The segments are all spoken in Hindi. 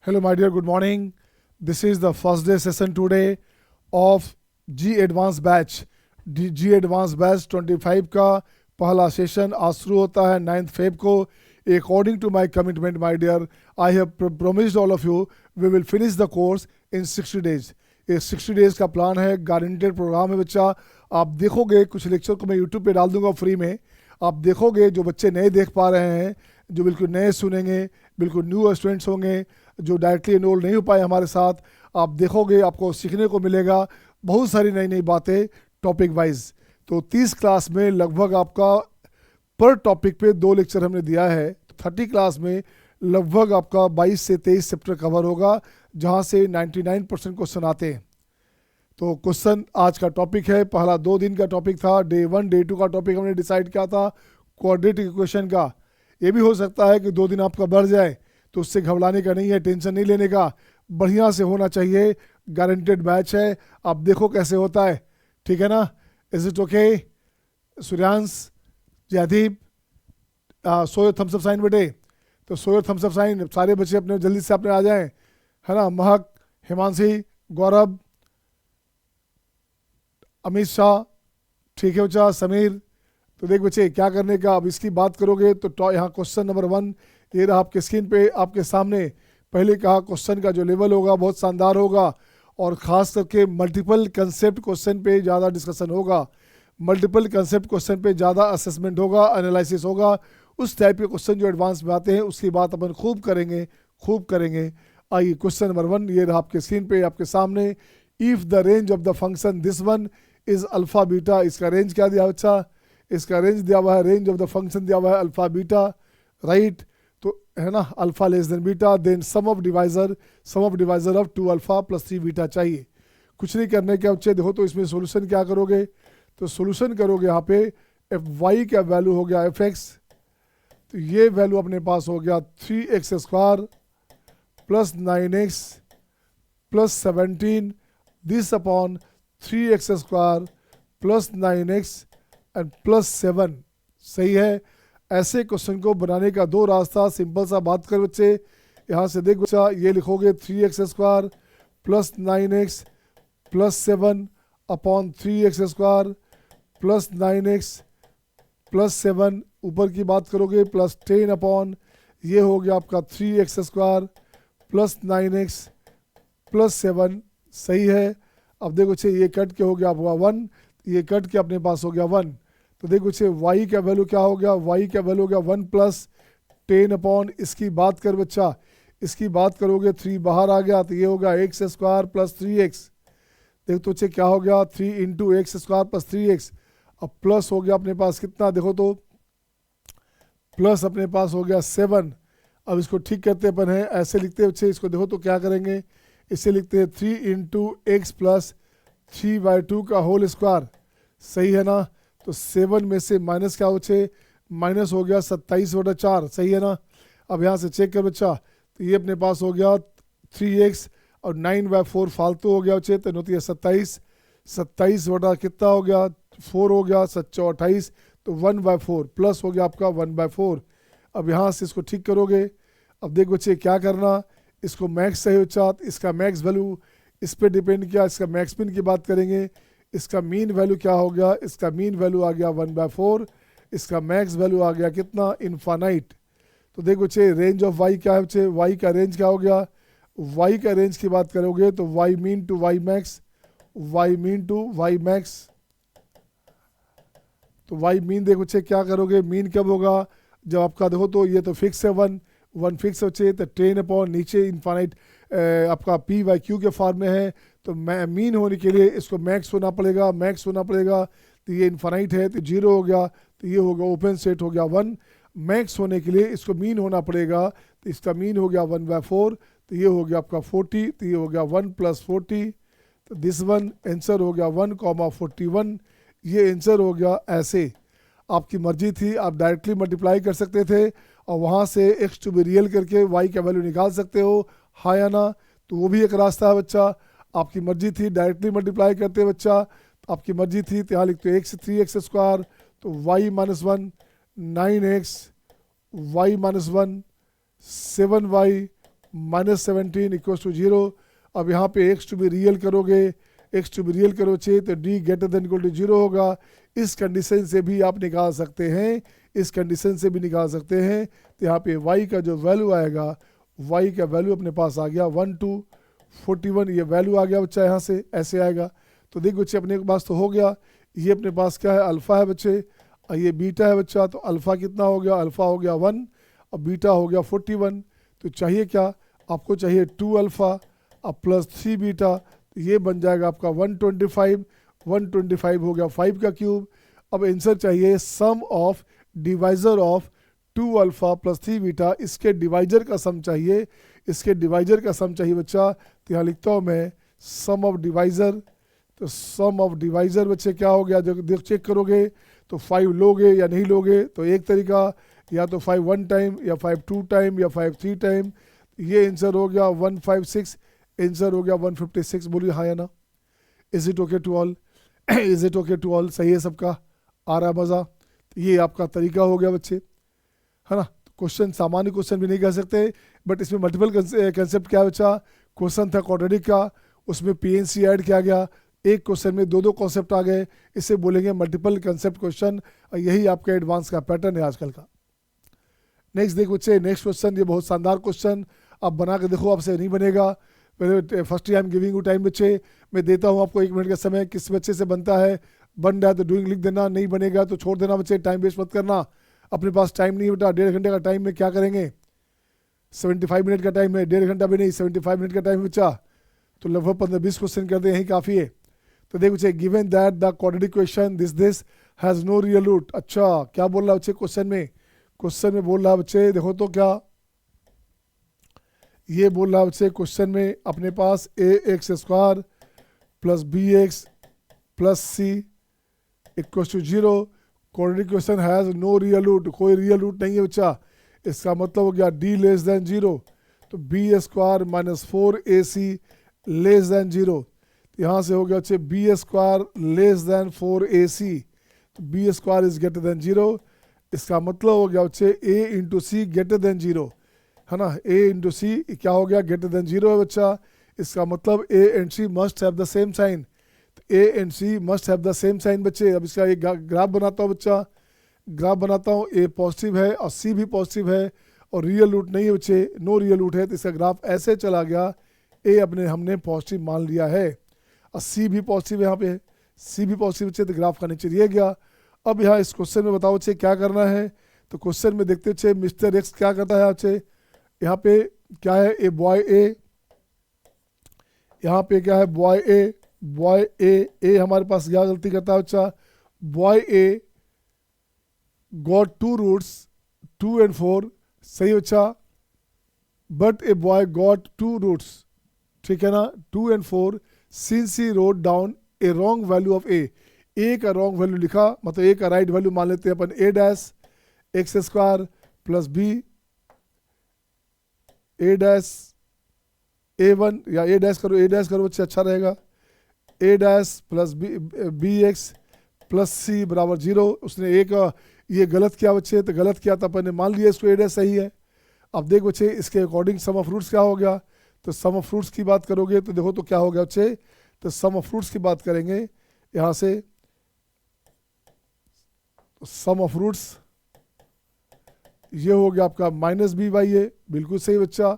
Hello, my dear. Good morning. This is the first day session today of G Advanced Batch. G Advanced Batch 25 का पहला सेशन आज शुरू होता है 9th Feb को. According to my commitment, my dear, I have promised all of you we will finish the course in 60 days. ये 60 days का प्लान है, गारंटेड प्रोग्राम है बच्चा. आप देखोगे कुछ लेक्चर को मैं यूट्यूब पे डाल दूंगा फ्री में. आप देखोगे जो बच्चे नए देख पा रहे हैं, जो बिल्कुल नए सुनेंगे, बिल्कुल न्यू स्टूडेंट्स होंगे, जो डायरेक्टली एनरोल नहीं हो पाए हमारे साथ, आप देखोगे आपको सीखने को मिलेगा बहुत सारी नई नई बातें टॉपिक वाइज. तो 30 क्लास में लगभग आपका पर टॉपिक पे 2 लेक्चर हमने दिया है. 30 क्लास में लगभग आपका 22 से 23 चैप्टर कवर होगा, जहाँ से 99% क्वेश्चन आते हैं. तो क्वेश्चन आज का टॉपिक है, पहला 2 दिन का टॉपिक था. डे 1 डे 2 का टॉपिक हमने डिसाइड किया था क्वाड्रेटिक इक्वेशन का. ये भी हो सकता है कि 2 दिन आपका बढ़ जाए, तो उससे घबराने का नहीं है, टेंशन नहीं लेने का. बढ़िया से होना चाहिए, गारंटेड बैच है. आप देखो कैसे होता है, ठीक है ना. Is it okay? Suryansh, Jaydeep, so your thumbs up sign बेटे. तो so your thumbs up sign, सारे बच्चे अपने जल्दी से अपने आ जाएं, है ना. महक, हिमांशी, गौरव, अमित शाह, ठीक है बच्चा, समीर. तो देख बच्चे क्या करने का, अब इसकी बात करोगे तो यहाँ क्वेश्चन नंबर 1 ये रहा आपके स्क्रीन पे आपके सामने. पहले कहा क्वेश्चन का जो लेवल होगा बहुत शानदार होगा, और ख़ास करके मल्टीपल कंसेप्ट क्वेश्चन पे ज़्यादा डिस्कशन होगा, मल्टीपल कंसेप्ट क्वेश्चन पे ज़्यादा असेसमेंट होगा, एनालिसिस होगा. उस टाइप के क्वेश्चन जो एडवांस में आते हैं उसकी बात अपन खूब करेंगे, खूब करेंगे. आइए क्वेश्चन नंबर 1 ये रहा आपके स्क्रीन पे आपके सामने. If the range of the function this one is alpha beta. इसका रेंज क्या दिया बच्चा? इसका रेंज दिया हुआ है, रेंज ऑफ द फंक्शन दिया हुआ है अल्फ़ा बीटा, राइट. तो है ना, alpha less than beta, then sum of divisor of 2 alpha plus 3 beta चाहिए. कुछ नहीं करने के बच्चे. देखो तो इसमें सोल्यूशन क्या करोगे, तो सोल्यूशन करोगे यहाँ पे एफ वाई का वैल्यू हो गया एफ एक्स. तो ये वैल्यू अपने पास हो गया 3x² plus 9x plus 17 this upon 3x² plus 9x and plus 7. सही है. ऐसे क्वेश्चन को बनाने का 2 रास्ता. सिंपल सा बात कर बच्चे, यहाँ से देख बच्चा, ये लिखोगे 3x² plus 9x plus 7 upon 3x² plus 9x plus 7. ऊपर की बात करोगे प्लस 10 अपॉन ये हो गया आपका 3x² प्लस 9x प्लस 7. सही है. अब देखो बच्चे ये कट के हो गया आपका 1, ये कट के अपने पास हो गया 1. तो देखो बच्चे y का वैल्यू क्या हो गया, y का वैल्यू हो गया 1 प्लस 10 अपॉन, इसकी बात कर बच्चा, इसकी बात करोगे 3 बाहर आ गया, तो ये हो गया x² प्लस 3x. देखो तो बच्चे क्या हो गया 3 इंटू x² प्लस 3x. अब प्लस हो गया अपने पास कितना, देखो तो प्लस अपने पास हो गया 7. अब इसको ठीक करते अपन है, ऐसे लिखते हैं बच्चे इसको. देखो तो क्या करेंगे, इसे लिखते हैं 3 इंटू एक्स प्लस 3/2 का होल स्क्वायर. सही है ना. तो 7 में से माइनस क्या बच्चे, माइनस हो गया 27/4. सही है ना. अब यहाँ से चेक कर बच्चा, तो ये अपने पास हो गया 3x और 9/4 फालतू हो गया बच्चे, तो होती है 27 बटा कितना हो गया 4 हो गया 7/28. तो 1/4 प्लस हो गया आपका 1/4. अब यहाँ से इसको ठीक करोगे. अब देख बच्चे क्या करना, इसको मैक्स सही बच्चा, इसका मैक्स वैल्यू इस पर डिपेंड किया. इसका मैक्स मिन की बात करेंगे, इसका मीन वैल्यू क्या हो गया, इसका मीन वैल्यू आ गया 1/4, इसका मैक्स वैल्यू आ गया कितना, इनफाइनाइट. तो देखो बच्चे रेंज ऑफ वाई क्या है बच्चे, वाई का रेंज क्या हो गया, वाई का रेंज की बात करोगे तो y mean to y max, y mean to y max. तो वाई मीन देखो बच्चे क्या करोगे, मीन कब होगा जब आपका देखो तो ये तो फिक्स है 1 फिक्स बच्चे, तो 10 अपॉन नीचे इनफाइनाइट आपका p/q के फॉर्म में है. तो मीन होने के लिए इसको मैक्स होना पड़ेगा, मैक्स होना पड़ेगा. तो ये इनफाइनाइट है तो 0 हो गया, तो ये होगा ओपन सेट हो गया 1. मैक्स होने के लिए इसको मीन होना पड़ेगा, तो इसका मीन हो गया 1/4, तो ये हो गया आपका 40, तो ये हो गया 1 प्लस 40. तो दिस वन आंसर हो गया 1,41. ये आंसर हो गया. ऐसे आपकी मर्जी थी, आप डायरेक्टली मल्टीप्लाई कर सकते थे और वहाँ से x टू बी रियल करके y का वैल्यू निकाल सकते हो, हाँ या ना. तो वो भी एक रास्ता है बच्चा. आपकी मर्जी थी डायरेक्टली मल्टीप्लाई करते बच्चा, आपकी मर्जी थी. तो यहाँ लिखते हो x 3x², तो y - 1 9x, y - 1 7y -17 equals to 0। अब यहाँ पे एक्स टू बी रियल करोगे, एक्स टू बी रियल करो चाहिए तो d greater than equal to 0 होगा। इस कंडीशन से भी आप निकाल सकते हैं, इस कंडीशन से भी निकाल सकते हैं। तो यहाँ पे y का जो वैल्यू आएगा, y का वैल्यू अपने पास आ गया 1 to 41, ये वैल्यू आ गया बच्चा, यहाँ से ऐसे आएगा। तो देख बच्चे अपने पास तो हो गया, ये अपने पास क्या है, अल्फ़ा है बच्चे, और ये बीटा है बच्चा। तो अल्फ़ा कितना हो गया, अल्फ़ा हो गया 1 और बीटा हो गया 41। तो चाहिए क्या, आपको चाहिए 2 अल्फ़ा अब प्लस 3 बीटा। तो ये बन जाएगा आपका 125, 125 हो गया 5 का क्यूब। अब आंसर चाहिए sum of divisor of 2 alpha plus 3 beta, इसके डिवाइज़र का सम चाहिए, इसके डिवाइज़र का सम चाहिए बच्चा। तो यहाँ लिखता हूँ मैं सम ऑफ डिवाइज़र। तो सम ऑफ डिवाइज़र बच्चे क्या हो गया, जब चेक करोगे तो 5 लोगे या नहीं लोगे। तो एक तरीका या तो 5 1 टाइम या 5 2 टाइम या 5 3 टाइम। ये आंसर हो गया 156, आंसर हो गया 156। बोलिए हाँ या ना। Is it okay to all, is it okay to all, सही है सबका, आ रहा मज़ा। तो ये आपका तरीका हो गया बच्चे, है ना। क्वेश्चन सामान्य क्वेश्चन भी नहीं कह सकते, बट इसमें मल्टीपल कंसेप्ट क्या बच्चा, क्वेश्चन था क्वाड्रेटिक का, उसमें पीएनसी ऐड किया गया, एक क्वेश्चन में 2 कॉन्सेप्ट आ गए, इसे बोलेंगे मल्टीपल कंसेप्ट क्वेश्चन। और यही आपका एडवांस का पैटर्न है आजकल का। नेक्स्ट देखो बच्चे, नेक्स्ट क्वेश्चन, ये बहुत शानदार क्वेश्चन, आप बना के देखो, आपसे नहीं बनेगा। पहले first time giving you time बच्चे, मैं देता हूँ आपको 1 मिनट का समय, किस बच्चे से बनता है, बन रहा है तो डूइंग लिख देना, नहीं बनेगा तो छोड़ देना बच्चे, टाइम वेस्ट मत करना। अपने पास टाइम नहीं बेटा, 1.5 घंटे का टाइम में क्या करेंगे, 75 मिनट का टाइम है, 1.5 घंटा भी नहीं, 75 मिनट का टाइम है बच्चा। तो लगभग 15-20 क्वेश्चन कर दे, यही काफ़ी है। तो देखो बच्चे, given that the quadratic question this has no real root. अच्छा क्या बोल रहा है बच्चे क्वेश्चन में, क्वेश्चन में बोल रहा है बच्चे, देखो तो क्या ये बोल रहा है बच्चे क्वेश्चन में, अपने पास ax² plus bx plus c equal to 0। Quadratic question has no real root, कोई रियल रूट नहीं है बच्चा। इसका मतलब हो गया d लेस देन 0, तो b² minus 4ac less than 0। यहाँ से हो गया बच्चे b² लेस देन 4ac, तो b² इज ग्रेटर देन 0। इसका मतलब हो गया बच्चे a into c greater than 0, है ना, a इंटू सी क्या हो गया, ग्रेटर देन 0 है बच्चा। इसका मतलब a and c must have the same sign, तो a and c must have the same sign बच्चे। अब इसका एक ग्राफ बनाता हूँ बच्चा, ग्राफ बनाता हूँ, a पॉजिटिव है और c भी पॉजिटिव है और रियल रूट नहीं है बच्चे, नो रियल रूट है। तो इसका ग्राफ ऐसे चला गया, a अपने हमने पॉजिटिव मान लिया है और c भी पॉजिटिव यहाँ पे है, c भी पॉजिटिव बच्चे, तो ग्राफ का नीचे दिया गया। अब यहाँ इस क्वेश्चन में बताओ बच्चे क्या करना है। तो क्वेश्चन में देखते बच्चे मिस्टर एक्स क्या करता है बच्चे, यहाँ पे क्या है, ए बॉय ए, यहाँ पे क्या है बॉय ए, बॉय ए हमारे पास क्या गलती करता है बच्चा, boy A got 2 roots 2 and 4, सही बच्चा, but a boy got 2 roots, ठीक है ना, 2 and 4 since he wrote down a wrong value of A का रॉन्ग वैल्यू लिखा, मतलब ए का राइट वैल्यू मान लेते हैं अपन a dash x² plus b a dash a1 या a डैश करो बच्चे, अच्छा रहेगा, a dash plus bx plus c बराबर 0। उसने एक ये गलत किया बच्चे, तो गलत किया तो अपन ने मान लिया इसको a डैश सही है। अब देख बच्चे इसके अकॉर्डिंग सम ऑफ रूट्स क्या हो गया, तो सम ऑफ रूट्स की बात करोगे तो देखो तो क्या हो गया बच्चे, तो सम ऑफ रूट्स की बात करेंगे यहाँ से, सम ऑफ रूट्स ये हो गया आपका माइनस बी बाई ए, बिल्कुल सही बच्चा।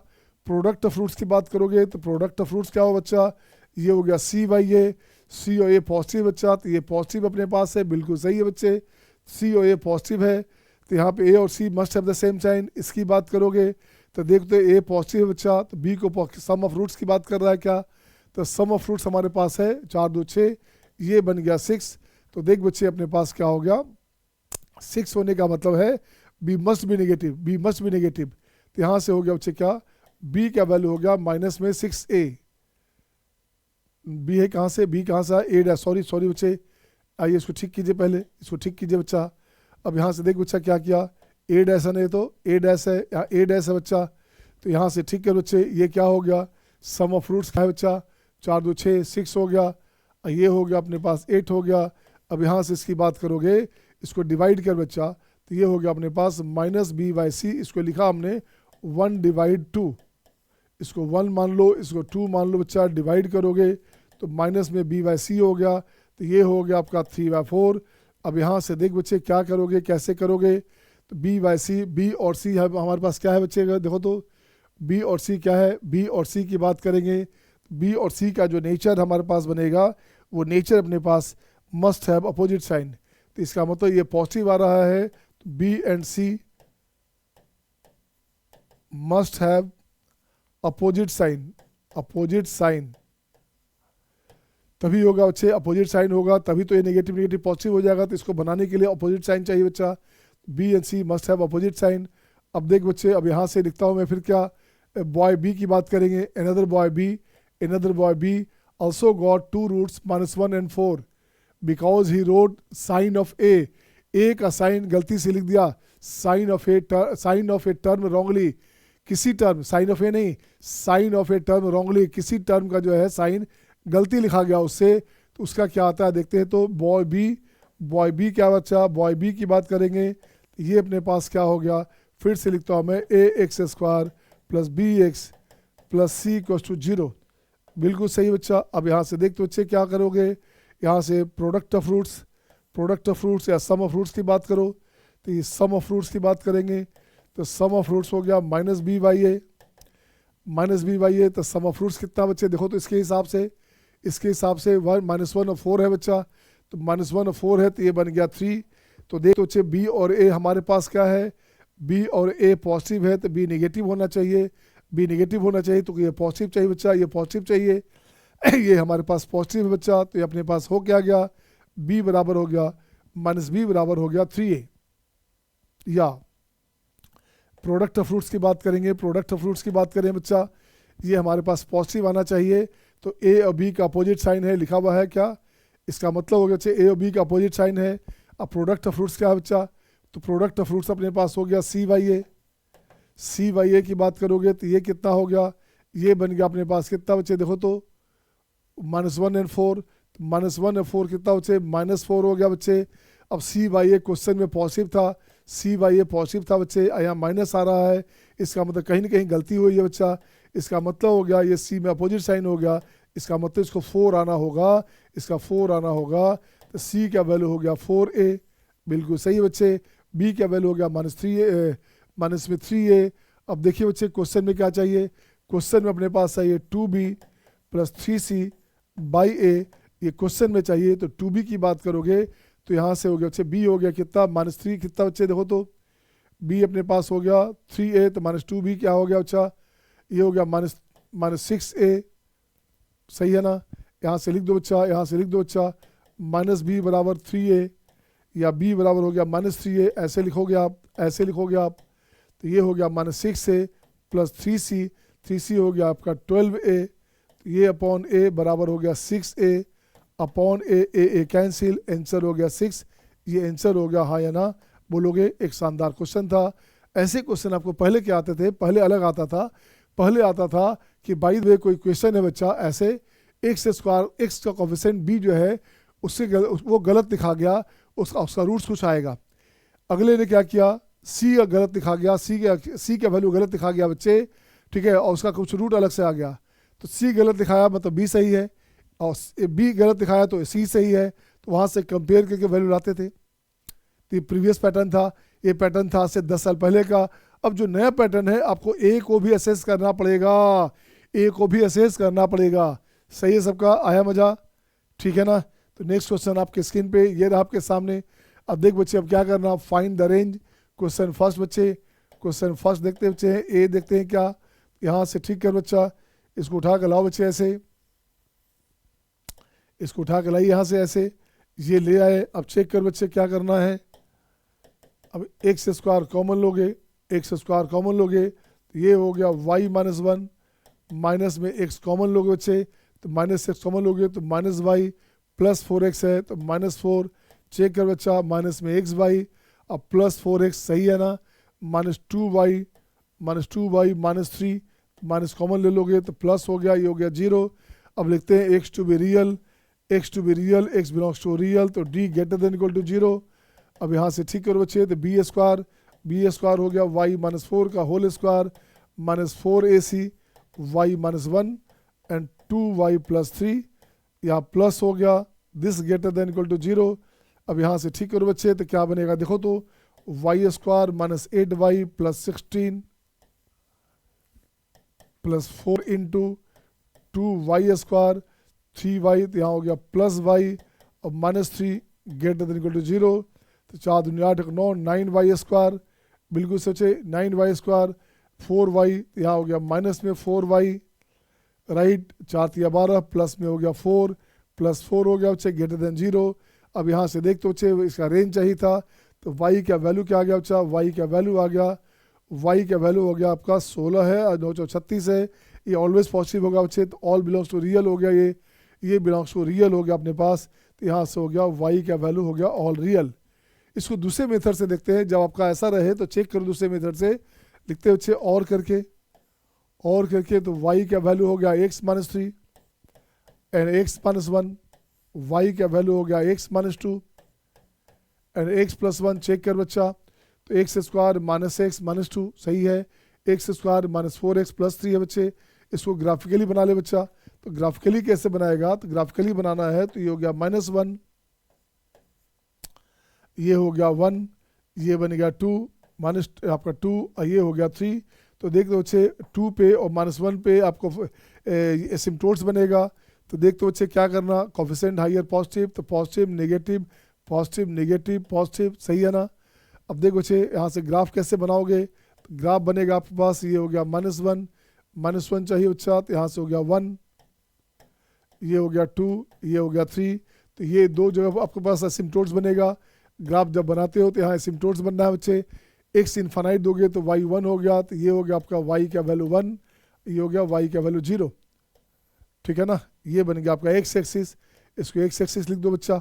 प्रोडक्ट ऑफ फ्रूट्स की बात करोगे तो प्रोडक्ट ऑफ फ्रूट्स क्या हो बच्चा, ये हो गया सी बाई ए, सी और ए पॉजिटिव बच्चा, तो ये पॉजिटिव अपने पास है, बिल्कुल सही है बच्चे, सी और ए पॉजिटिव है, तो यहाँ पे ए और C must have the same sign. इसकी बात करोगे तो देखते ए पॉजिटिव है बच्चा, तो बी को सम ऑफ रूट्स की बात कर रहा है क्या, तो सम ऑफ रूट्स हमारे पास है 4 2 6, ये बन गया 6। तो देख बच्चे अपने पास क्या हो गया, 6 होने का मतलब है b must be negative, b must be negative. तो यहाँ से हो गया बच्चे क्या, बी का वैल्यू हो गया माइनस में 6a, बी है कहाँ से, बी कहाँ से, ए डैश, सॉरी बच्चे, आइए इसको ठीक कीजिए, पहले इसको ठीक कीजिए बच्चा। अब यहाँ से देख बच्चा क्या किया, ए डैश है, नहीं तो ए डैश है, यहाँ ए डैश है बच्चा, तो यहाँ से ठीक है बच्चे, ये क्या हो गया, सम ऑफ रूट्स का है बच्चा, 4 2 6 6 हो गया, ये हो गया अपने पास 8 हो गया। अब यहाँ से इसकी बात करोगे, इसको डिवाइड कर बच्चा, तो ये हो गया अपने पास माइनस बी बाई सी, इसको लिखा हमने 1/2, इसको 1 मान लो, इसको 2 मान लो बच्चा, डिवाइड करोगे तो माइनस में बी बाई सी हो गया, तो ये हो गया आपका 3/4। अब यहाँ से देख बच्चे क्या करोगे, कैसे करोगे, तो बी बाई सी, बी और सी है हमारे पास क्या है बच्चे, देखो तो बी और सी क्या है, बी और सी की बात करेंगे, बी और सी का जो नेचर हमारे पास बनेगा वो नेचर अपने पास मस्ट हैव अपोजिट साइन। तो इसका मतलब ये पॉजिटिव आ रहा है, तो b and c must have opposite sign, opposite sign तभी होगा बच्चे, अपोजिट साइन होगा तभी तो ये नेगेटिव नेगेटिव पॉजिटिव हो जाएगा। तो इसको बनाने के लिए अपोजिट साइन चाहिए बच्चा, b and c must have opposite sign. अब देख बच्चे, अब यहाँ से लिखता हूँ मैं फिर क्या, बॉय बी की बात करेंगे, another boy B also got 2 roots -1 and 4 because he wrote sign of a का साइन गलती से लिख दिया, sign of a term wrongly, किसी टर्म, साइन ऑफ ए नहीं, sign of a term wrongly, किसी टर्म का जो है साइन गलती लिखा गया उससे, तो उसका क्या आता है देखते हैं। तो बॉय बी क्या बच्चा, बॉय बी की बात करेंगे, ये अपने पास क्या हो गया, फिर से लिखता हूँ मैं, ax² + bx + c = 0। बिल्कुल सही बच्चा। अब यहाँ से देखते बच्चे क्या करोगे, यहाँ से प्रोडक्ट ऑफ रूट्स या सम ऑफ रूट्स की बात करो, तो ये सम ऑफ रूट्स की बात करेंगे, तो सम ऑफ रूट्स हो गया -b बाई ए। तो सम ऑफ रूट्स कितना बच्चे, देखो तो इसके हिसाब से 1 और 4 है बच्चा, तो -1 और 4 है, तो ये बन गया 3। तो देखो बच्चे बी और ए हमारे पास क्या है, बी और ए पॉजिटिव है, तो बी नेगेटिव होना चाहिए, तो ये पॉजिटिव चाहिए बच्चा, ये पॉजिटिव चाहिए ये हमारे पास पॉजिटिव है बच्चा, तो ये अपने पास हो क्या गया, b बराबर हो गया -b बराबर हो गया 3a। या प्रोडक्ट ऑफ फ्रूट्स की बात करें बच्चा, ये हमारे पास पॉजिटिव आना चाहिए, तो a और b का अपोजिट साइन है, लिखा हुआ है क्या, इसका मतलब हो गया बच्चे a और b का अपोजिट साइन है। अब प्रोडक्ट ऑफ फ्रूट्स क्या है बच्चा, तो प्रोडक्ट ऑफ फ्रूट्स अपने पास हो गया c बाई ए की बात करोगे तो ये कितना हो गया, ये बन गया अपने पास कितना बच्चे, देखो तो -1 और 4, -1 और 4 कितना बच्चे, -4 हो गया बच्चे। अब c बाई ए क्वेश्चन में पॉजिटिव था, बच्चे, यहाँ माइनस आ रहा है, इसका मतलब कहीं ना कहीं गलती हुई है बच्चा, इसका मतलब हो गया ये c में अपोजिट साइन हो गया, इसका मतलब इसको 4 आना होगा, तो c का वैल्यू हो गया 4a। बिल्कुल सही बच्चे। b का वैल्यू हो गया -3a। अब देखिए बच्चे क्वेश्चन में क्या चाहिए, क्वेश्चन में अपने पास चाहिए 2b + 3c बाई a, ये क्वेश्चन में चाहिए। तो 2b की बात करोगे तो यहाँ से हो गया बच्चे b हो गया कितना, -3 कितना बच्चे, देखो तो b अपने पास हो गया 3a, तो -2b क्या हो गया बच्चा, ये हो गया -6a, सही है ना। यहाँ से लिख दो बच्चा, -b बराबर 3a या b बराबर हो गया -3a, ऐसे लिखोगे आप, तो ये हो गया -6a + 3c हो गया आपका 12a, तो ये अपॉन a बराबर हो गया 6a upon a cancel, answer हो गया 6। ये आंसर हो गया, हाँ या ना बोलोगे। एक शानदार क्वेश्चन था। ऐसे क्वेश्चन आपको पहले क्या आते थे, पहले अलग आता था कि बाई द वे कोई क्वेश्चन है बच्चा ऐसे, x² का कोफिशिएंट b जो है उससे वो गलत लिखा गया, उसका रूट्स कुछ आएगा। अगले ने क्या किया, c का गलत लिखा गया, c का वैल्यू गलत लिखा गया बच्चे, ठीक है, और उसका कुछ रूट अलग से आ गया, तो c गलत लिखाया मतलब b सही है, और b गलत दिखाया तो c सही है, तो वहाँ से कंपेयर करके वैल्यू लाते थे। तो ये प्रीवियस पैटर्न था, ये पैटर्न था आज से 10 साल पहले का। अब जो नया पैटर्न है आपको a को भी असेस करना पड़ेगा, सही है सबका, आया मजा, ठीक है ना। तो नेक्स्ट क्वेश्चन आपके स्क्रीन पे ये रहा आपके सामने। अब देख बच्चे, अब क्या करना, find the range. Question first देखते हैं बच्चे, ए देखते हैं क्या, यहाँ से ठीक कर बच्चा, इसको उठा कर लाओ बच्चे, ऐसे इसको उठा कर लाइए यहाँ से, ऐसे ये ले आए। अब चेक कर बच्चे क्या करना है, अब x² कॉमन लोगे, तो ये हो गया y -1, माइनस में x कॉमन लोगे बच्चे, तो -x कॉमन लोगे तो -y + 4x है, तो -4, चेक कर बच्चा, माइनस में xy, अब +4x सही है ना, -2y -3, माइनस कॉमन ले लोगे तो प्लस हो गया, ये हो गया 0। अब लिखते हैं x to be real, x belongs to real, तो d > 0। अब यहाँ से ठीक करो बच्चे, तो b² हो गया y -4 का whole square -4ac y minus one and 2y+3, यहाँ प्लस हो गया, this greater than equal to 0। अब यहाँ से ठीक करो बच्चे, तो क्या बनेगा देखो तो, y square minus 8y plus 16 plus 4 into 2y square 3y, तो यहाँ हो गया प्लस वाई और minus 3 greater than equal to 0। तो 4 दूनी 8 9, 9y स्क्वायर, बिल्कुल सोचे 9y स्क्वायर 4y, तो यहाँ हो गया माइनस में 4y, राइट, 4 3 12 प्लस में हो गया 4 प्लस 4 हो गया बच्चे ग्रेटर देन 0। अब यहाँ से देखते बच्चे इसका रेंज चाहिए था, तो y का वैल्यू क्या आ गया बच्चा, y का वैल्यू आ गया, y का वैल्यू हो गया आपका 16 है और 9 4 36 है। ये ऑलवेज पॉजिटिव होगा बच्चे, तो ऑल बिलोंग्स टू रियल हो गया, ये बिलोंग्स टू रियल हो गया अपने पास, तो यहाँ से हो गया y का वैल्यू हो गया ऑल रियल। इसको दूसरे मेथड से देखते हैं, जब आपका ऐसा रहे तो चेक करो दूसरे मेथड से, लिखते बच्चे और करके तो y का वैल्यू हो गया x minus 3 and x minus 1, y का वैल्यू हो गया x minus 2 and x plus 1, check कर बच्चा, तो x square minus x minus 2 सही है, x square minus 4x plus 3 है बच्चे। इसको ग्राफिकली बना ले बच्चा, तो ग्राफिकली कैसे बनाएगा, तो ग्राफिकली बनाना है तो ये हो गया -1, ये हो गया 1, ये बन गया 2 माइनस आपका 2 और ये हो गया 3। तो देख दो बच्चे 2 पे और -1 पे आपको एसिम्प्टोट्स बनेगा, तो देख दो बच्चे क्या करना, कोफिशिएंट हायर पॉजिटिव, तो positive negative positive negative positive, सही है ना। अब देखो बच्चे यहाँ से ग्राफ कैसे बनाओगे, तो ग्राफ बनेगा आपके पास, ये हो गया -1 चाहिए बच्चा, तो यहाँ से हो गया 1, ये हो गया 2, ये हो गया 3, तो ये दो जगह आपके पास एसिम्प्टोट्स बनेगा। ग्राफ जब बनाते हो तो यहाँ एसिम्प्टोट्स बनना है बच्चे, x इन्फानाइट दोगे तो y 1 हो गया, तो ये हो गया आपका y का वैल्यू 1, ये हो गया y का वैल्यू 0, ठीक है ना। ये बन गया आपका x एक्सिस, इसको x एक्सिस लिख दो बच्चा,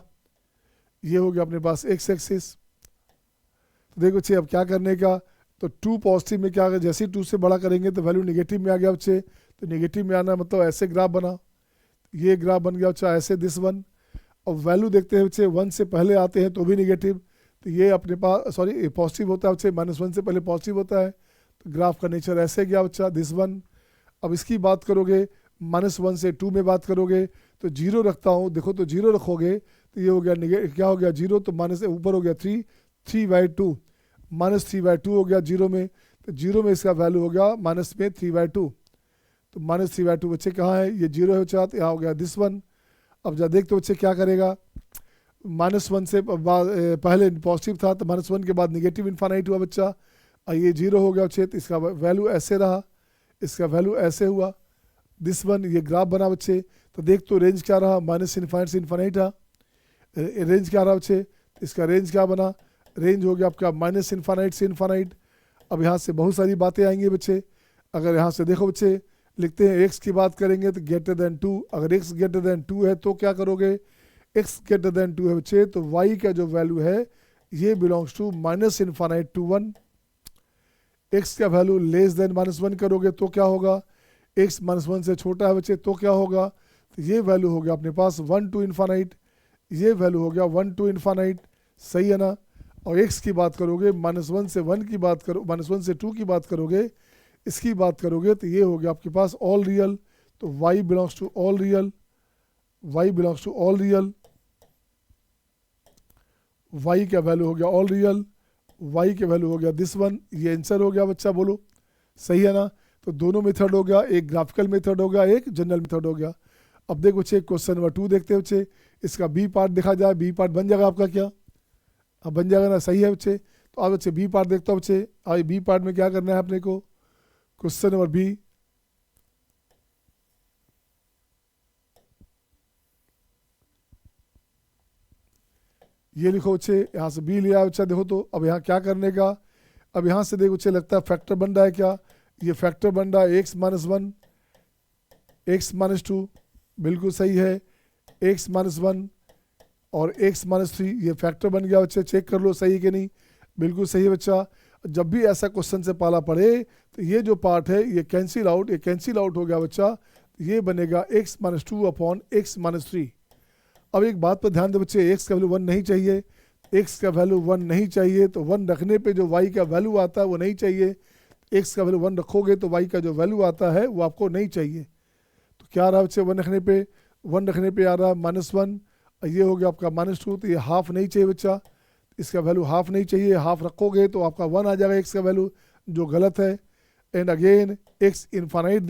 ये हो गया अपने पास x एक्सिस। तो देखो बच्चे अब क्या करने का, तो 2 पॉजिटिव में क्या, जैसे ही 2 से बड़ा करेंगे तो वैल्यू नेगेटिव में आ गया बच्चे, तो नेगेटिव में आना मतलब ऐसे ग्राफ बना, ये ग्राफ बन गया बच्चा ऐसे दिस 1। अब वैल्यू देखते हैं बच्चे 1 से पहले आते हैं तो भी नेगेटिव, तो ये अपने पास सॉरी पॉजिटिव होता है बच्चे, -1 से पहले पॉजिटिव होता है, तो ग्राफ का नेचर ऐसे गया बच्चा दिस 1। अब इसकी बात करोगे -1 से 2 में बात करोगे तो 0 रखता हूँ, देखो तो 0 रखोगे तो ये हो गया क्या हो गया 0, तो माइनस से ऊपर हो गया 3/2 -3/2 हो गया 0 में, तो 0 में इसका वैल्यू हो गया माइनस में 3/2, तो -3/2 बच्चे कहाँ है, ये 0 है बच्चा, तो यहाँ हो गया दिस 1। अब जब देखते बच्चे क्या करेगा, -1 से पहले पॉजिटिव था तो -1 के बाद नेगेटिव इन्फानाइट हुआ बच्चा, और ये 0 हो गया बच्चे, तो इसका वैल्यू ऐसे रहा, इसका वैल्यू ऐसे हुआ दिस 1। ये ग्राफ बना बच्चे, तो देख तो रेंज क्या रहा, -इन्फानाइट से इन्फानाइट रहा, रेंज क्या रहा बच्चे, इसका रेंज क्या बना, रेंज हो गया आपका -इन्फानाइट से इन्फानाइट। अब यहाँ से बहुत सारी बातें आएंगी बच्चे, अगर यहाँ से देखो बच्चे लिखते हैं x की बात करेंगे तो ग्रेटर देन 2, अगर x ग्रेटर देन 2 है तो क्या करोगे, x ग्रेटर देन 2 है बच्चे, तो y का जो वैल्यू है ये belongs to -infinite to 1। x का वैल्यू लेस देन -1 करोगे तो क्या होगा, x -1 से छोटा है बच्चे तो क्या होगा, तो ये वैल्यू हो गया अपने पास 1 to इन्फानाइट, ये वैल्यू हो गया 1 to इन्फानाइट, सही है ना। और x की बात करोगे -1 से 1 की बात करो, -1 से 2 की बात करोगे, इसकी बात करोगे तो ये हो गया आपके पास ऑल रियल, तो y belongs to all real, y belongs to all real, y का वैल्यू हो गया ऑल रियल, y का वैल्यू हो गया दिस 1, ये आंसर हो गया बच्चा, बोलो सही है ना। तो दोनों मेथड हो गया, एक ग्राफिकल मेथड हो गया, एक जनरल मेथड हो गया। अब देखो बच्चे क्वेश्चन नंबर 2 देखते हैं बच्चे, इसका बी पार्ट देखा जाए, बी पार्ट बन जाएगा आपका क्या, अब बन जाएगा ना, सही है बच्चे। तो अब बच्चे बी पार्ट देखता हूँ बच्चे, अब बी पार्ट में क्या करना है अपने को, क्वेश्चन नंबर बी, ये लिखो बच्चे, यहाँ से बी लिया बच्चा, देखो तो अब यहाँ क्या करने का, अब यहाँ से देखो बच्चे लगता है फैक्टर बन रहा है क्या, ये फैक्टर बन रहा है x -1 x -2, बिल्कुल सही है, x -1 और x -3, ये फैक्टर बन गया बच्चे, चेक कर लो सही है कि नहीं, बिल्कुल सही है बच्चा। जब भी ऐसा क्वेश्चन से पाला पड़े तो ये जो पार्ट है ये कैंसिल आउट, ये कैंसिल आउट हो गया बच्चा, तो ये बनेगा x -2 अपॉन x -3। अब एक बात पर ध्यान दे बच्चे, x का वैल्यू 1 नहीं चाहिए, x का वैल्यू 1 नहीं चाहिए, तो 1 रखने पे जो y का वैल्यू आता है वो नहीं चाहिए, एक्स का वैल्यू 1 रखोगे तो वाई का जो वैल्यू आता है वो आपको नहीं चाहिए। तो क्या आ रहा है बच्चे, 1 रखने पे आ रहा है -1, ये हो गया आपका -2, तो ये हाफ नहीं चाहिए बच्चा, इसका वैल्यू हाफ नहीं चाहिए, हाफ रखोगे तो आपका 1 आ जाएगा एक्स का वैल्यू, जो गलत है। एंड अगेन एक्स इन्फानाइट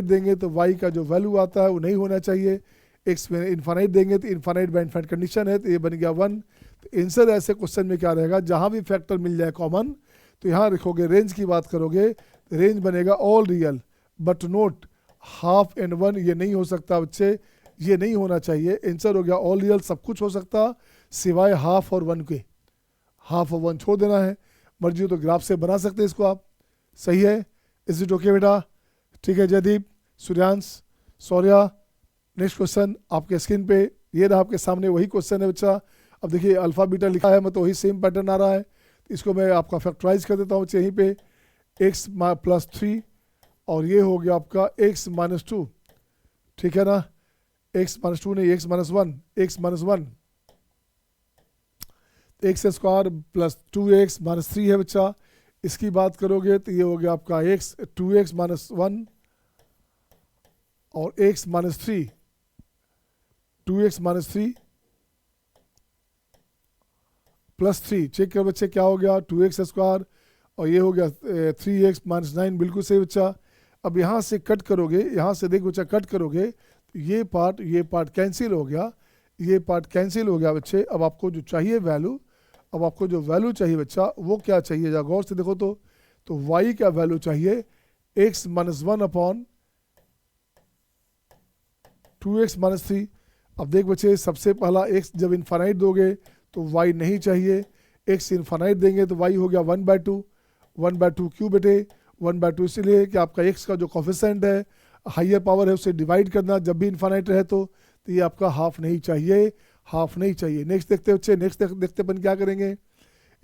देंगे तो वाई का जो वैल्यू आता है वो नहीं होना चाहिए। एक्स में इन्फानाइट देंगे तो इन्फानाइट बाय इन्फानाइट कंडीशन है, तो ये बन गया 1। तो आंसर ऐसे क्वेश्चन में क्या रहेगा, जहाँ भी फैक्टर मिल जाए कॉमन, तो यहाँ लिखोगे रेंज की बात करोगे तो रेंज बनेगा all real but note half and 1, ये नहीं हो सकता बच्चे, ये नहीं होना चाहिए। आंसर हो गया ऑल रियल, सब कुछ हो सकता सिवाय हाफ और 1 के, हाफ और 1 छोड़ देना है। मर्जी हो तो ग्राफ से बना सकते हैं इसको आप, सही है। इज इट ओके बेटा? ठीक है जयदीप, सूर्यांश, सौर्या। नेक्स्ट क्वेश्चन आपके स्क्रीन पे, ये रहा आपके सामने वही क्वेश्चन है बच्चा। अब देखिए अल्फा बीटा लिखा है, मतलब वही सेम पैटर्न आ रहा है। इसको मैं आपका फैक्टराइज कर देता हूँ यहीं पे, x + 3 और ये हो गया आपका x - 2, ठीक है ना, x - 2 नहीं, x - 1, x² + 2x - 3 है बच्चा। इसकी बात करोगे तो ये हो गया आपका 2x - 1 और x - 3, 2x - 3 + 3, चेक करो बच्चे क्या हो गया, 2x² और ये हो गया 3x - 9, बिल्कुल सही बच्चा। अब यहाँ से कट करोगे, यहाँ से देख बच्चा कट करोगे तो ये पार्ट कैंसिल हो गया, ये पार्ट कैंसिल हो गया बच्चे। अब आपको जो चाहिए वैल्यू, अब आपको जो वैल्यू चाहिए बच्चा वो क्या चाहिए, जा गौर से देखो तो y का वैल्यू चाहिए x - 1 अपॉन 2x - 3। अब देख बच्चे सबसे पहला x जब इन्फानाइट दोगे तो y नहीं चाहिए, x इन्फानाइट देंगे तो y हो गया 1/2, 1/2 क्यों बेटे, 1/2 इसलिए कि आपका x का जो कोफिशिएंट है हाइयर पावर है उसे डिवाइड करना जब भी इन्फानाइट रहे तो ये आपका हाफ नहीं चाहिए, हाफ नहीं चाहिए। नेक्स्ट देखते बच्चे, नेक्स्ट देखते अपन क्या करेंगे,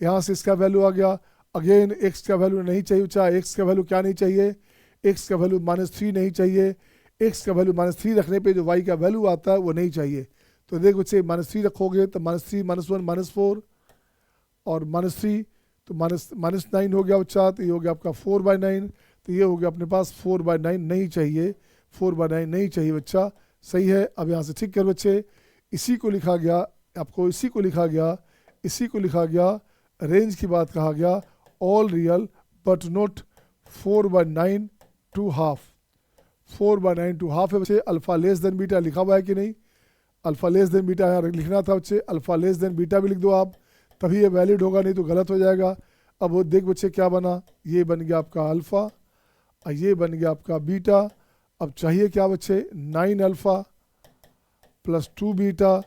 यहाँ से इसका वैल्यू आ गया, अगेन x का वैल्यू नहीं चाहिए बच्चा, x का वैल्यू क्या नहीं चाहिए, x का वैल्यू -3 नहीं चाहिए, x का वैल्यू -3 रखने पे जो y का वैल्यू आता है वो नहीं चाहिए। तो देख बच्चे -3 रखोगे तो -3 -1 -4 और -3 तो -9 हो गया बच्चा, तो ये हो गया आपका 4/9, तो ये हो गया अपने पास 4/9 नहीं चाहिए, 4/9 नहीं चाहिए बच्चा, सही है। अब यहाँ से ठीक कर बच्चे, इसी को लिखा गया, आपको इसी को लिखा गया रेंज की बात कहा गया, all real but not 4/9 to half, 4/9 to half है बच्चे। अल्फा लेस देन बीटा लिखा हुआ है कि नहीं, अल्फा लेस देन बीटा यहाँ लिखना था बच्चे, अल्फा लेस देन बीटा भी लिख दो आप, तभी ये वैलिड होगा, नहीं तो गलत हो जाएगा। अब वो देख बच्चे क्या बना, ये बन गया आपका अल्फ़ा और ये बन गया आपका बीटा। अब चाहिए क्या बच्चे, 9 अल्फ़ा + 2 बीटा,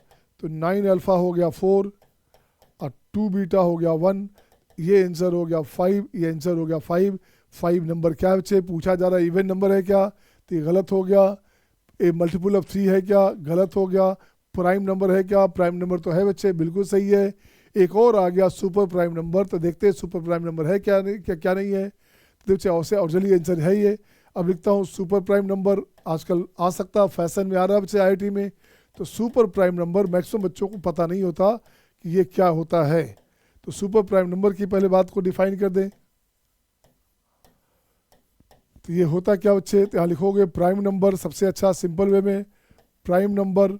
तो 9 अल्फ़ा हो गया 4 और 2 बीटा हो गया 1, ये आंसर हो गया 5, ये आंसर हो गया 5। 5 नंबर क्या है बच्चे, पूछा जा रहा है इवन नंबर है क्या, तो ये गलत हो गया। ए मल्टीपल ऑफ 3 है क्या, गलत हो गया। प्राइम नंबर है क्या, प्राइम नंबर तो है बच्चे, बिल्कुल सही है। एक और आ गया सुपर प्राइम नंबर, तो देखते हैं सुपर प्राइम नंबर है क्या नहीं, क्या नहीं है। तो बच्चे ऑरिजिनली आंसर है ये। अब लिखता हूँ सुपर प्राइम नंबर, आजकल आ सकता है, फैशन में आ रहा है बच्चे IIT में, तो सुपर प्राइम नंबर मैक्सिमम बच्चों को पता नहीं होता कि ये क्या होता है। तो सुपर प्राइम नंबर की पहले बात को डिफाइन कर दें, तो ये होता क्या बच्चे, तो यहाँ लिखोगे प्राइम नंबर, सबसे अच्छा सिंपल वे में, prime number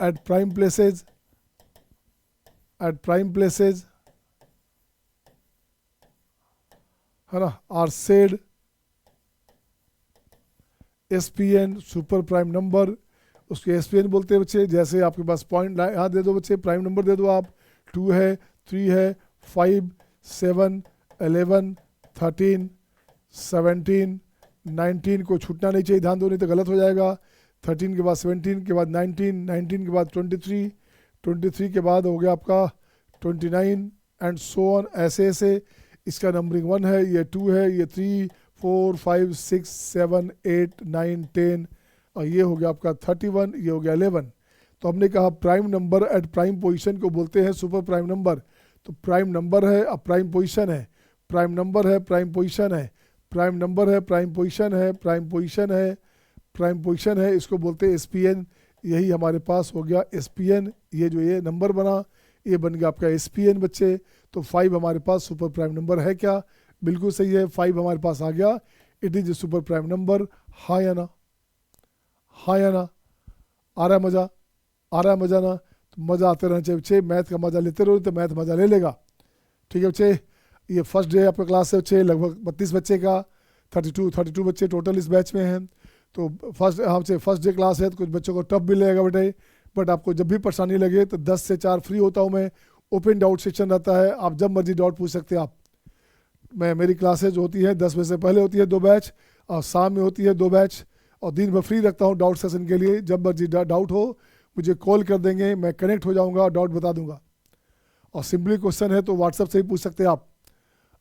at prime places है ना, are said SPN super prime number, उसके SPN बोलते हैं बच्चे। जैसे आपके पास पॉइंट यहाँ दे दो बच्चे, प्राइम नंबर दे दो आप, 2 है, 3 है, 5, 7, 11, 13, 17, 19 को छूटना नहीं चाहिए, ध्यान दो नहीं तो गलत हो जाएगा। 13 के बाद 17 के बाद 19, 19 के बाद 23, 23 के बाद हो गया आपका 29 एंड सो ऑन, ऐसे ऐसे। इसका नंबरिंग 1 है, ये 2 है, ये 3, 4, 5, 6, 7, 8, 9, 10 और ये हो गया आपका 31, ये हो गया 11। तो हमने कहा prime number at prime position को बोलते हैं सुपर प्राइम नंबर। तो प्राइम नंबर है, अब प्राइम पोजीशन है, प्राइम नंबर है, प्राइम पोजीशन है, प्राइम नंबर है, प्राइम पोजीशन है, प्राइम पोजीशन है, प्राइम पोजीशन है, इसको बोलते हैं SPN। यही हमारे पास हो गया SPN, ये जो ये नंबर बना ये बन गया आपका SPN बच्चे। तो 5 हमारे पास सुपर प्राइम नंबर है क्या? बिल्कुल सही है, 5 हमारे पास आ गया। It is a super prime number. हाँ या ना? हाँ या ना? आ रहा है मज़ा? आ रहा है मज़ा ना? तो मज़ा आते रहना चाहिए बच्चे, मैथ का मज़ा लेते रहो तो मैथ मज़ा ले लेगा। ठीक है बच्चे, ये फर्स्ट डे आपका क्लास है बच्चे, लगभग 32 बच्चे का, 32 बच्चे टोटल इस बैच में हैं। तो फर्स्ट डे क्लास है तो कुछ बच्चों को टफ भी लगेगा बेटे, बट आपको जब भी परेशानी लगे तो 10 से 4 फ्री होता हूँ मैं, ओपन डाउट सेक्शन रहता है, आप जब मर्जी डाउट पूछ सकते हैं आप। मेरी क्लासेज होती हैं 10 बजे से पहले होती है 2 बैच, और शाम में होती है 2 बैच, और दिन भर फ्री रखता हूँ डाउट सेशन के लिए। जब मर्जी डाउट हो मुझे कॉल कर देंगे, मैं कनेक्ट हो जाऊँगा और डाउट बता दूंगा। और सिंपली क्वेश्चन है तो व्हाट्सएप से ही पूछ सकते हैं आप।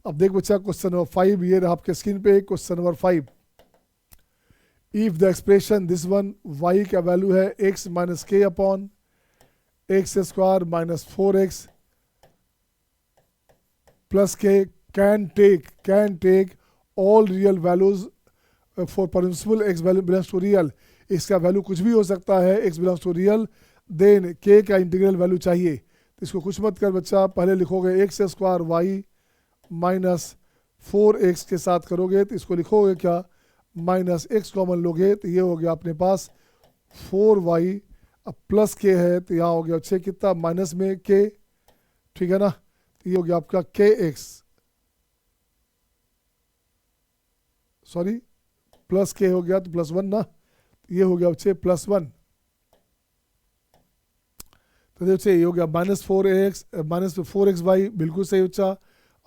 अब देख बच्चा क्वेश्चन नंबर 5, ये रहा आपके स्क्रीन पे question number 5। If the expression this one y का वैल्यू है x minus K upon X square minus 4x plus K can take all real values for principal x value belongs to real. इसका वैल्यू कुछ भी हो सकता है, x belongs to real, then k का इंटीग्रल वैल्यू चाहिए। तो इसको कुछ मत कर बच्चा, पहले लिखोगे x square Y minus 4x के साथ करोगे तो इसको लिखोगे क्या, माइनस x कॉमन लोगे तो ये हो गया अपने पास 4y, अब प्लस k है तो यहाँ हो गया 6 कितना माइनस में k, ठीक है ना, तो ये हो गया आपका kx, सॉरी प्लस k हो गया तो प्लस 1 ना, ये हो गया बच्चे प्लस 1। तो देखिए ये हो गया माइनस 4x वाई, बिल्कुल सही बच्चा।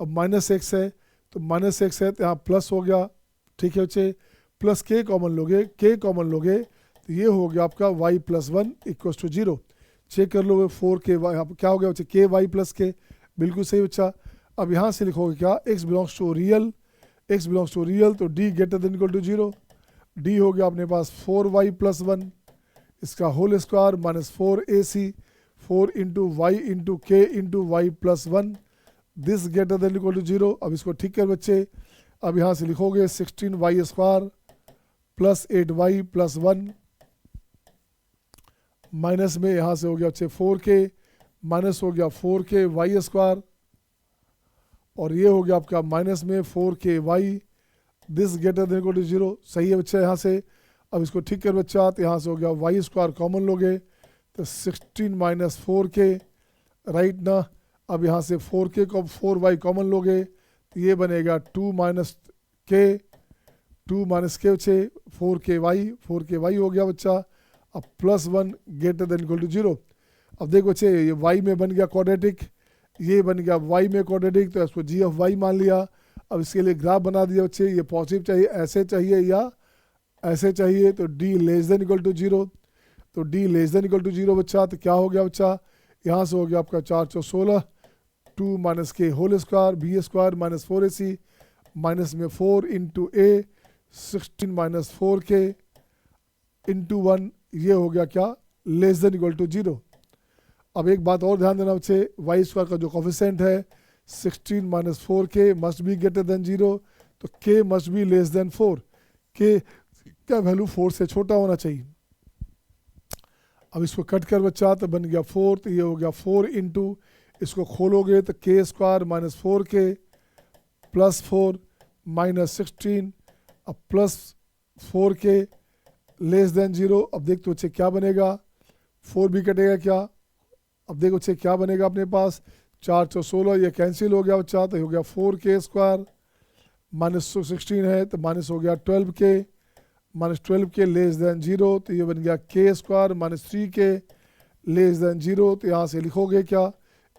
अब माइनस x है तो माइनस x है तो यहाँ प्लस हो गया, ठीक है बच्चे, प्लस k कॉमन लोगे तो ये हो गया आपका y प्लस 1 इक्वल टू 0। चेक कर लोगे 4k यहाँ पर क्या हो गया बच्चे, k y प्लस k, बिल्कुल सही बच्चा। अब यहाँ से लिखोगे क्या, x बिलोंग्स टू रियल, तो d greater than equal to 0, d हो गया अपने पास 4y प्लस 1, इसका whole square minus 4ac, 4 into Y into K into Y plus 1, this greater than equal to 0। अब इसको ठीक कर बच्चे, अब यहाँ से लिखोगे 16y square plus 8y plus 1, minus में यहाँ से हो गया बच्चे 4k, माइनस हो गया 4k वाई स्क्वायर, और ये हो गया आपका माइनस में 4k y, this greater than equal to 0। सही है बच्चा यहाँ से। अब इसको ठीक कर बच्चा, तो यहाँ से हो गया वाई स्क्वायर कॉमन लोगे तो 16 माइनस 4k, राइट ना। अब यहाँ से 4k को 4y कॉमन लोगे तो ये बनेगा 2 माइनस के बच्चे 4k वाई हो गया बच्चा। अब plus 1 greater than equal to 0। अब देखो बच्चे ये y में बन गया क्वाड्रेटिक, ये बन गया y में क्वाड्रेटिक, तो इसको g ऑफ y मान लिया। अब इसके लिए ग्राफ बना दिया बच्चे, ये पॉजिटिव चाहिए, ऐसे चाहिए या ऐसे चाहिए, तो d less than equal to 0, तो d less than equal to 0 बच्चा। तो क्या हो गया बच्चा, यहाँ से हो गया आपका 4 × 16, 2 माइनस के whole square b square minus 4ac minus में 4 into a 16 minus 4k into 1, ये हो गया क्या, लेस देन इक्वल टू 0। अब एक बात और ध्यान देना बच्चे, वाई स्क्वायर का जो कोफिशिएंट है 16 minus 4k must be greater than 0, तो k must be less then 4, k का वैल्यू 4 से छोटा होना चाहिए। अब इसको कट कर बच्चा तो बन गया 4, तो ये हो गया 4 इंटू, इसको खोलोगे तो k square minus 4k plus 4 minus 16, अब प्लस 4k लेस देन 0। अब देख तो बच्चे क्या बनेगा, 4 भी कटेगा क्या, अब देखो बच्चे क्या बनेगा अपने पास, 4 × 16 ये कैंसिल हो गया बच्चा, तो हो गया 4k स्क्वायर माइनस 16 है तो माइनस हो गया 12k minus 12k less than 0, तो ये बन गया k square minus 3k less than 0। तो यहाँ से लिखोगे क्या,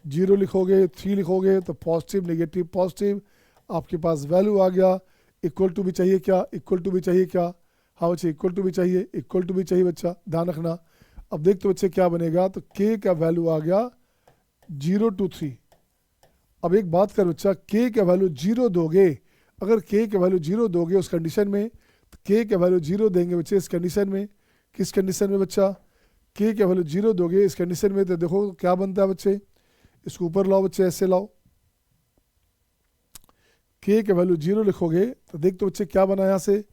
0 लिखोगे, 3 लिखोगे तो पॉजिटिव नेगेटिव पॉजिटिव, आपके पास वैल्यू आ गया। इक्वल टू भी चाहिए क्या, इक्वल टू भी चाहिए क्या, हाँ बच्चे इक्वल टू भी चाहिए बच्चा, ध्यान रखना। अब देख तो बच्चे क्या बनेगा, तो k का वैल्यू आ गया 0 to 3। अब एक बात कर बच्चा, k का वैल्यू 0 दोगे, अगर k का वैल्यू 0 दोगे उस कंडीशन में, तो k का वैल्यू 0 देंगे बच्चे इस कंडीशन में, किस कंडीशन में बच्चा, k का वैल्यू 0 दोगे इस कंडीशन में, तो देखो क्या बनता है बच्चे, इसको ऊपर लाओ बच्चे, ऐसे लाओ, k का वैल्यू 0 लिखोगे तो देख तो बच्चे क्या बना, यहाँ से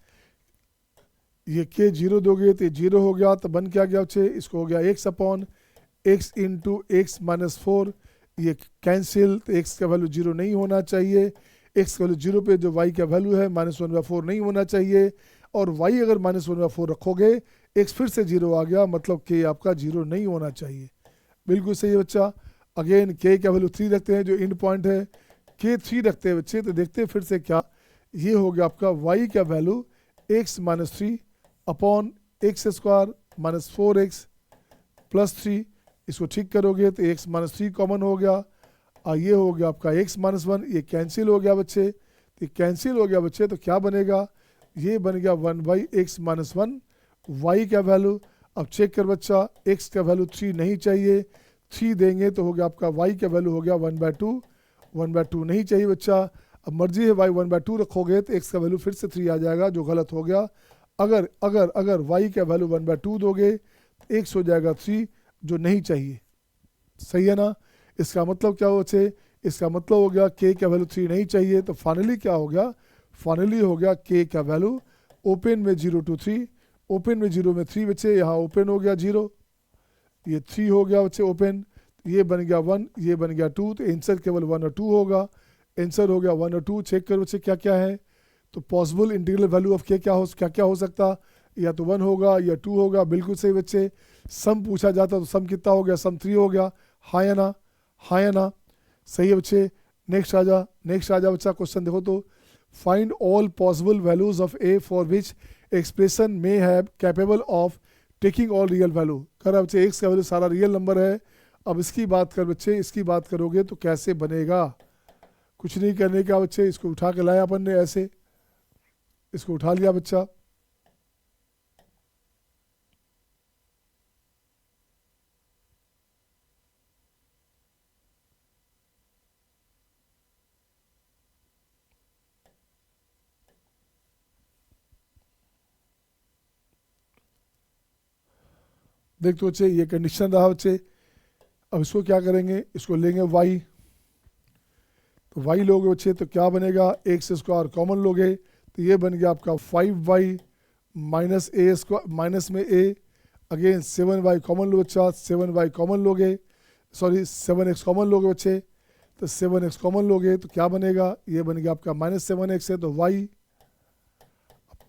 ये k 0 दोगे तो ये 0 हो गया, तो बन क्या गया बच्चे, इसको हो गया x upon x into x minus 4, ये कैंसिल, तो एक्स का वैल्यू 0 नहीं होना चाहिए। एक्स का वैल्यू 0 पे जो वाई का वैल्यू है -1/4 नहीं होना चाहिए, और वाई अगर -1/4 रखोगे एक्स फिर से 0 आ गया, मतलब के आपका 0 नहीं होना चाहिए। बिल्कुल सही है बच्चा। अगेन के का वैल्यू 3 रखते हैं, जो एंड पॉइंट है के 3 रखते हैं बच्चे, तो देखते हैं फिर से क्या, ये हो गया आपका वाई का value x-3 upon x² -4x plus 3, इसको ठीक करोगे तो x-3 कॉमन हो गया, और ये हो गया आपका x-1, ये कैंसिल हो गया बच्चे, तो कैंसिल हो गया बच्चे, तो क्या बनेगा, ये बन गया 1/x-1 y का वैल्यू। अब चेक कर बच्चा, x का वैल्यू 3 नहीं चाहिए, 3 देंगे तो हो गया आपका y का वैल्यू हो गया 1/2, 1/2 नहीं चाहिए बच्चा। अब मर्जी है y 1/2 रखोगे तो x का वैल्यू फिर से 3 आ जाएगा, जो गलत हो गया। अगर अगर अगर y का वैल्यू 1/2 दोगे तो x हो जाएगा 3, जो नहीं चाहिए। सही है ना। इसका मतलब क्या हो बच्चे, इसका मतलब हो गया k का वैल्यू 3 नहीं चाहिए, तो फाइनली क्या हो गया, फाइनली हो गया k का वैल्यू ओपन में 0 to 3, ओपन में 0 में 3 बच्चे, यहाँ ओपन हो गया 0, ये 3 हो गया बच्चे ओपन, ये बन गया 1, ये बन गया 2, तो आंसर केवल 1 और 2 होगा। आंसर हो गया 1 और 2। चेक करो बच्चे क्या क्या है, तो पॉसिबल इंटीग्रल वैल्यू ऑफ के क्या हो सकता, या तो 1 होगा या 2 होगा। बिल्कुल सही बच्चे। सम पूछा जाता तो सम कितना हो गया, सम 3 हो गया। हाँ या ना, हाँ या ना, सही है बच्चे। नेक्स्ट आ जा बच्चा, क्वेश्चन देखो तो, find all possible values of A for which expression may have capable of taking all real value. कर बच्चे एक्स का वैल्यू सारा रियल नंबर है। अब इसकी बात कर बच्चे, इसकी बात करोगे तो कैसे बनेगा, कुछ नहीं करने का बच्चे, इसको उठा के लाया अपन ने ऐसे, इसको उठा लिया बच्चा, देख तो बच्चे ये कंडीशन रहा बच्चे। अब इसको क्या करेंगे, इसको लेंगे y, तो y लोगे बच्चे तो क्या बनेगा, x² कॉमन लोगे तो ये बन गया आपका 5y माइनस a² माइनस में a, अगेन 7y कॉमन लो बच्चा, 7y कॉमन लोगे, सॉरी 7x कॉमन लोगे बच्चे, तो 7x कॉमन लोगे तो क्या बनेगा, ये बन गया आपका -7x है, तो y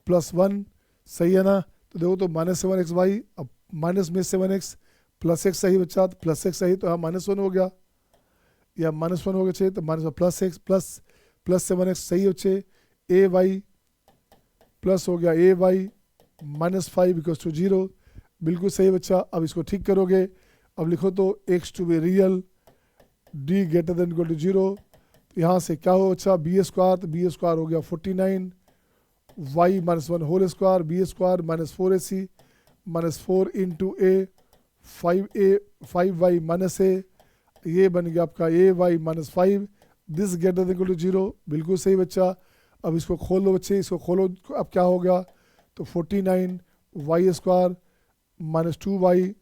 +1। सही है ना। तो देखो तो -7xy, अब माइनस में 7x प्लस x सही बच्चा, तो प्लस x सही, तो यहाँ -1 हो गया, या -1 हो गया, तो +x प्लस 7x सही बच्चे। ए वाई प्लस हो गया ए वाई -5 = 0, बिल्कुल सही बच्चा। अब इसको ठीक करोगे, अब लिखो तो x to be real, d > 0, तो यहाँ से क्या हो बच्चा, b², तो b² हो गया 49, y -1 whole square, b² -4ac -4 into a, 5y -a, ये बन गया आपका ay -5, दिस > 0, बिल्कुल सही बच्चा। अब इसको खोलो बच्चे, इसको खोलो, अब क्या हो गया, तो 49 y² -2y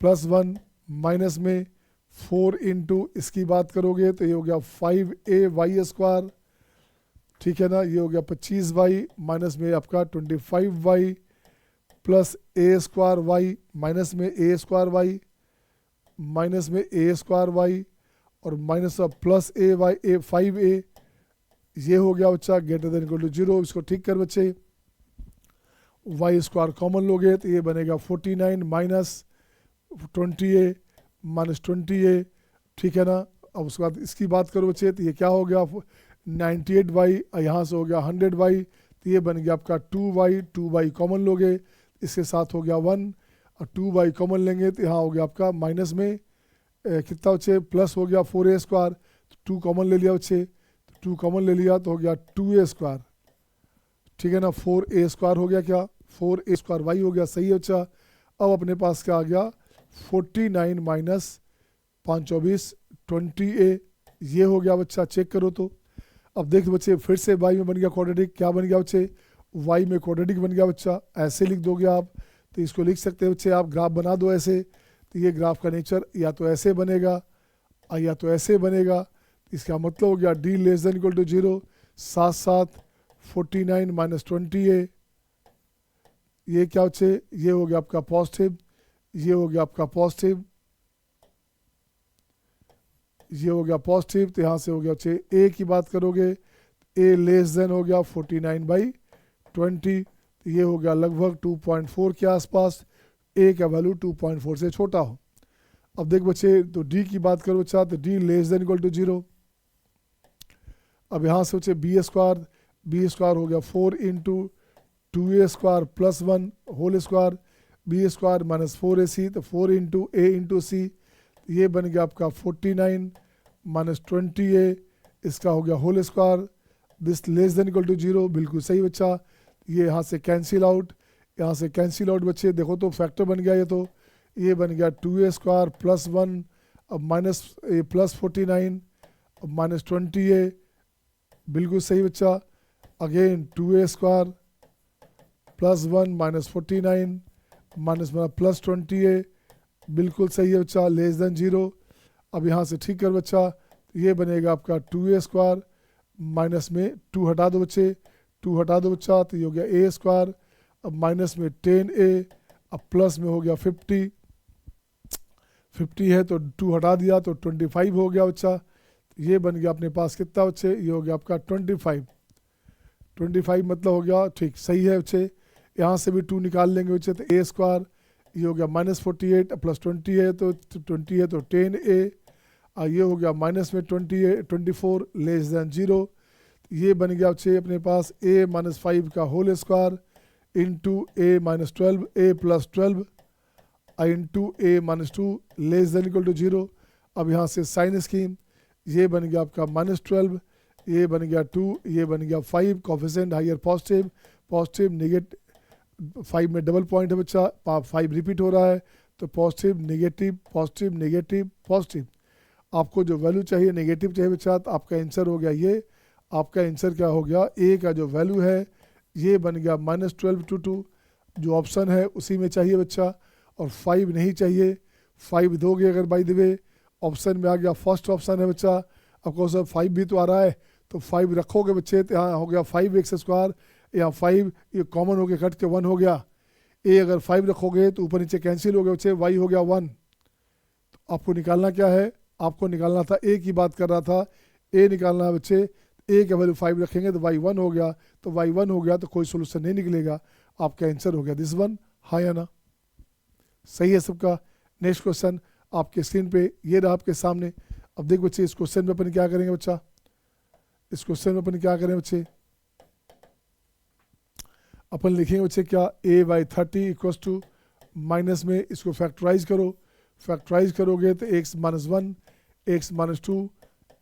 +1 माइनस में 4 इंटू, इसकी बात करोगे तो ये हो गया 5ay², ठीक है ना, ये हो गया 25y माइनस में आपका 25y प्लस a² माइनस में a² माइनस में a² और माइनस प्लस a 5a, ये हो गया बच्चा > 0। इसको ठीक कर बच्चे, y² कॉमन लोगे तो ये बनेगा 49 माइनस 20a माइनस 20a, ठीक है ना। अब उसके बाद इसकी बात करो बच्चे, तो ये क्या हो गया 98y, यहाँ से हो गया 100y, तो ये बन गया आपका 2y कॉमन लोगे, इसके साथ हो गया 1, और 2y कॉमन लेंगे तो यहाँ हो गया आपका माइनस में कितना बच्चे, प्लस हो गया 4a², तो 2 कॉमन ले लिया बच्चे, तो 2 कॉमन ले लिया तो हो गया 2a², ठीक है ना। 4a² हो गया, क्या 4a² y हो गया, सही है बच्चा। अब अपने पास क्या आ गया 49 माइनस 5 24 20a, ये हो गया बच्चा। चेक करो तो, अब देख बच्चे फिर से y में बन गया क्वाड्रेटिक, क्या बन गया बच्चे, y में क्वाड्रेटिक बन गया बच्चा। ऐसे लिख दोगे आप, तो इसको लिख सकते हैं बच्चे आप, ग्राफ बना दो ऐसे, तो ये ग्राफ का नेचर या तो ऐसे बनेगा या तो ऐसे बनेगा। इसका मतलब हो गया d < 0, साथ साथ 49 माइनस 20a, ये क्या बच्चे, ये हो गया आपका पॉजिटिव, ये हो गया आपका पॉजिटिव, ये हो गया पॉजिटिव, तो यहाँ से हो गया बच्चे ए की बात करोगे, ए लेस देन हो गया 49/20, तो ये हो गया लगभग 2.4 के आसपास, ए का वैल्यू 2.4 से छोटा हो। अब देख बच्चे, तो डी की बात करो बच्चा, तो d less than equal to 0। अब यहाँ से बच्चे बी स्क्वायर हो गया 4 into 2a² + 1 whole square, b square minus 4ac, तो 4 इंटू ए इंटू सी, ये बन गया आपका 49 माइनस 20a, इसका हो गया whole square, this less than equal to 0, बिल्कुल सही बच्चा। ये यहाँ से कैंसिल आउट, यहाँ से कैंसिल आउट बच्चे, देखो तो फैक्टर बन गया, ये बन गया 2a² + 1, अब माइनस प्लस 49, अब माइनस 20a, बिल्कुल सही बच्चा। Again 2a² + 1 minus 49 minus plus 20a, बिल्कुल सही है बच्चा, लेस देन 0। अब यहाँ से ठीक कर बच्चा, ये बनेगा आपका 2a² माइनस में 2 हटा दो बच्चे, 2 हटा दो बच्चा, तो ये हो गया a², अब माइनस में 10a, अब प्लस में हो गया 50 है तो 2 हटा दिया तो 25 हो गया बच्चा। ये बन गया अपने पास कितना बच्चे, ये हो गया आपका 25 मतलब हो गया ठीक सही है बच्चे। यहाँ से भी 2 निकाल लेंगे बच्चे, तो a², ये हो गया -48 प्लस 20 है तो 20 है तो 10a, और ये हो गया माइनस में 24 लेस देन 0। ये बन गया बच्चे अपने पास a - 5 का whole square into a - 12 a + 12 into a - 2 less than equal to 0। अब यहाँ से साइन स्कीम, ये बन गया आपका -12, ये बन गया 2, ये बन गया 5, कोफिशिएंट हायर पॉजिटिव नेगेटिव, 5 में डबल पॉइंट है बच्चा, 5 रिपीट हो रहा है, तो positive negative positive negative positive. आपको जो वैल्यू चाहिए नेगेटिव चाहिए बच्चा, तो आपका आंसर हो गया ये, आपका आंसर क्या हो गया, ए का जो वैल्यू है ये बन गया -12 to 2, जो ऑप्शन है उसी में चाहिए बच्चा, और 5 नहीं चाहिए। 5 दोगे अगर बाय द वे ऑप्शन में आ गया, फर्स्ट ऑप्शन है बच्चा, आपको सर 5 भी तो आ रहा है, तो 5 रखोगे बच्चे, तो यहाँ हो गया 5x², यहाँ 5 ये कॉमन हो गया, कट के 1 हो गया। ए अगर 5 रखोगे तो ऊपर नीचे कैंसिल हो गया बच्चे, y हो गया 1। तो आपको निकालना क्या है, आपको निकालना था, ए की बात कर रहा था, ए निकालना है बच्चे, ए का वैल्यू 5 रखेंगे तो y 1 हो गया, तो y 1 हो गया तो कोई सोल्यूशन नहीं निकलेगा, आपका आंसर हो गया दिस वन। हाँ या ना, सही है सबका। नेक्स्ट क्वेश्चन आपके स्क्रीन पे ये रहा आपके सामने। अब देख बच्चे, इस क्वेश्चन में अपन क्या करेंगे बच्चा, इस क्वेश्चन में अपन क्या करें बच्चे, अपन लिखेंगे बच्चे क्या, a/30 इक्वल्स टू माइनस में इसको फैक्टराइज करो, फैक्टराइज करोगे तो x - 1 x - 2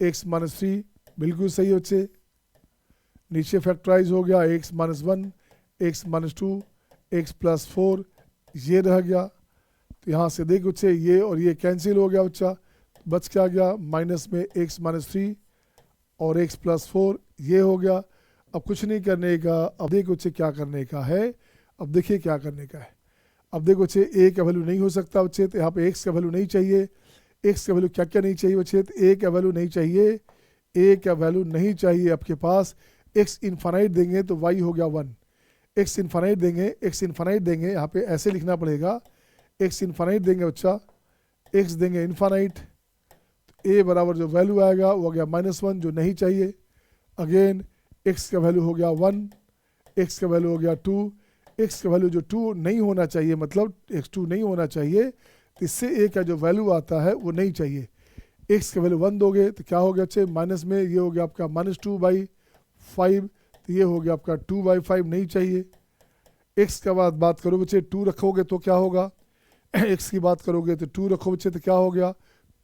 x - 3, बिल्कुल सही है बच्चे। नीचे फैक्टराइज हो गया x - 1 x - 2 x + 4, ये रह गया। तो यहाँ से देख बच्चे, ये और ये कैंसिल हो गया बच्चा, बच क्या गया, माइनस में x - 3 और x + 4, ये हो गया। अब कुछ नहीं करने का, अब देखो बच्चे क्या करने का है, अब देखिए क्या करने का है। अब देखो बच्चे, a का वैल्यू नहीं हो सकता बच्चे, तो यहाँ पे x का वैल्यू नहीं चाहिए। x का वैल्यू क्या क्या नहीं चाहिए बच्चे, तो a का वैल्यू नहीं चाहिए, a का वैल्यू नहीं चाहिए आपके पास। x इन्फानाइट देंगे तो y हो गया 1, x इन्फानाइट देंगे, यहाँ पे ऐसे लिखना पड़ेगा, x इन्फानाइट देंगे बच्चा, x देंगे इन्फानाइट, तो a बराबर जो वैल्यू आएगा वो हो गया -1, जो नहीं चाहिए। अगेन x का वैल्यू हो गया 1, x का वैल्यू हो गया 2, x का वैल्यू जो 2 नहीं होना चाहिए, मतलब x2 नहीं होना चाहिए, तो इससे a का जो वैल्यू आता है वो नहीं चाहिए। x का वैल्यू 1 दोगे तो क्या हो गया अच्छे, माइनस में ये हो गया आपका -2/5, तो ये हो गया आपका 2/5 नहीं चाहिए। x का बात करो बच्चे, 2 रखोगे तो क्या होगा, x की बात करोगे तो 2 रखो बच्चे, तो क्या हो गया,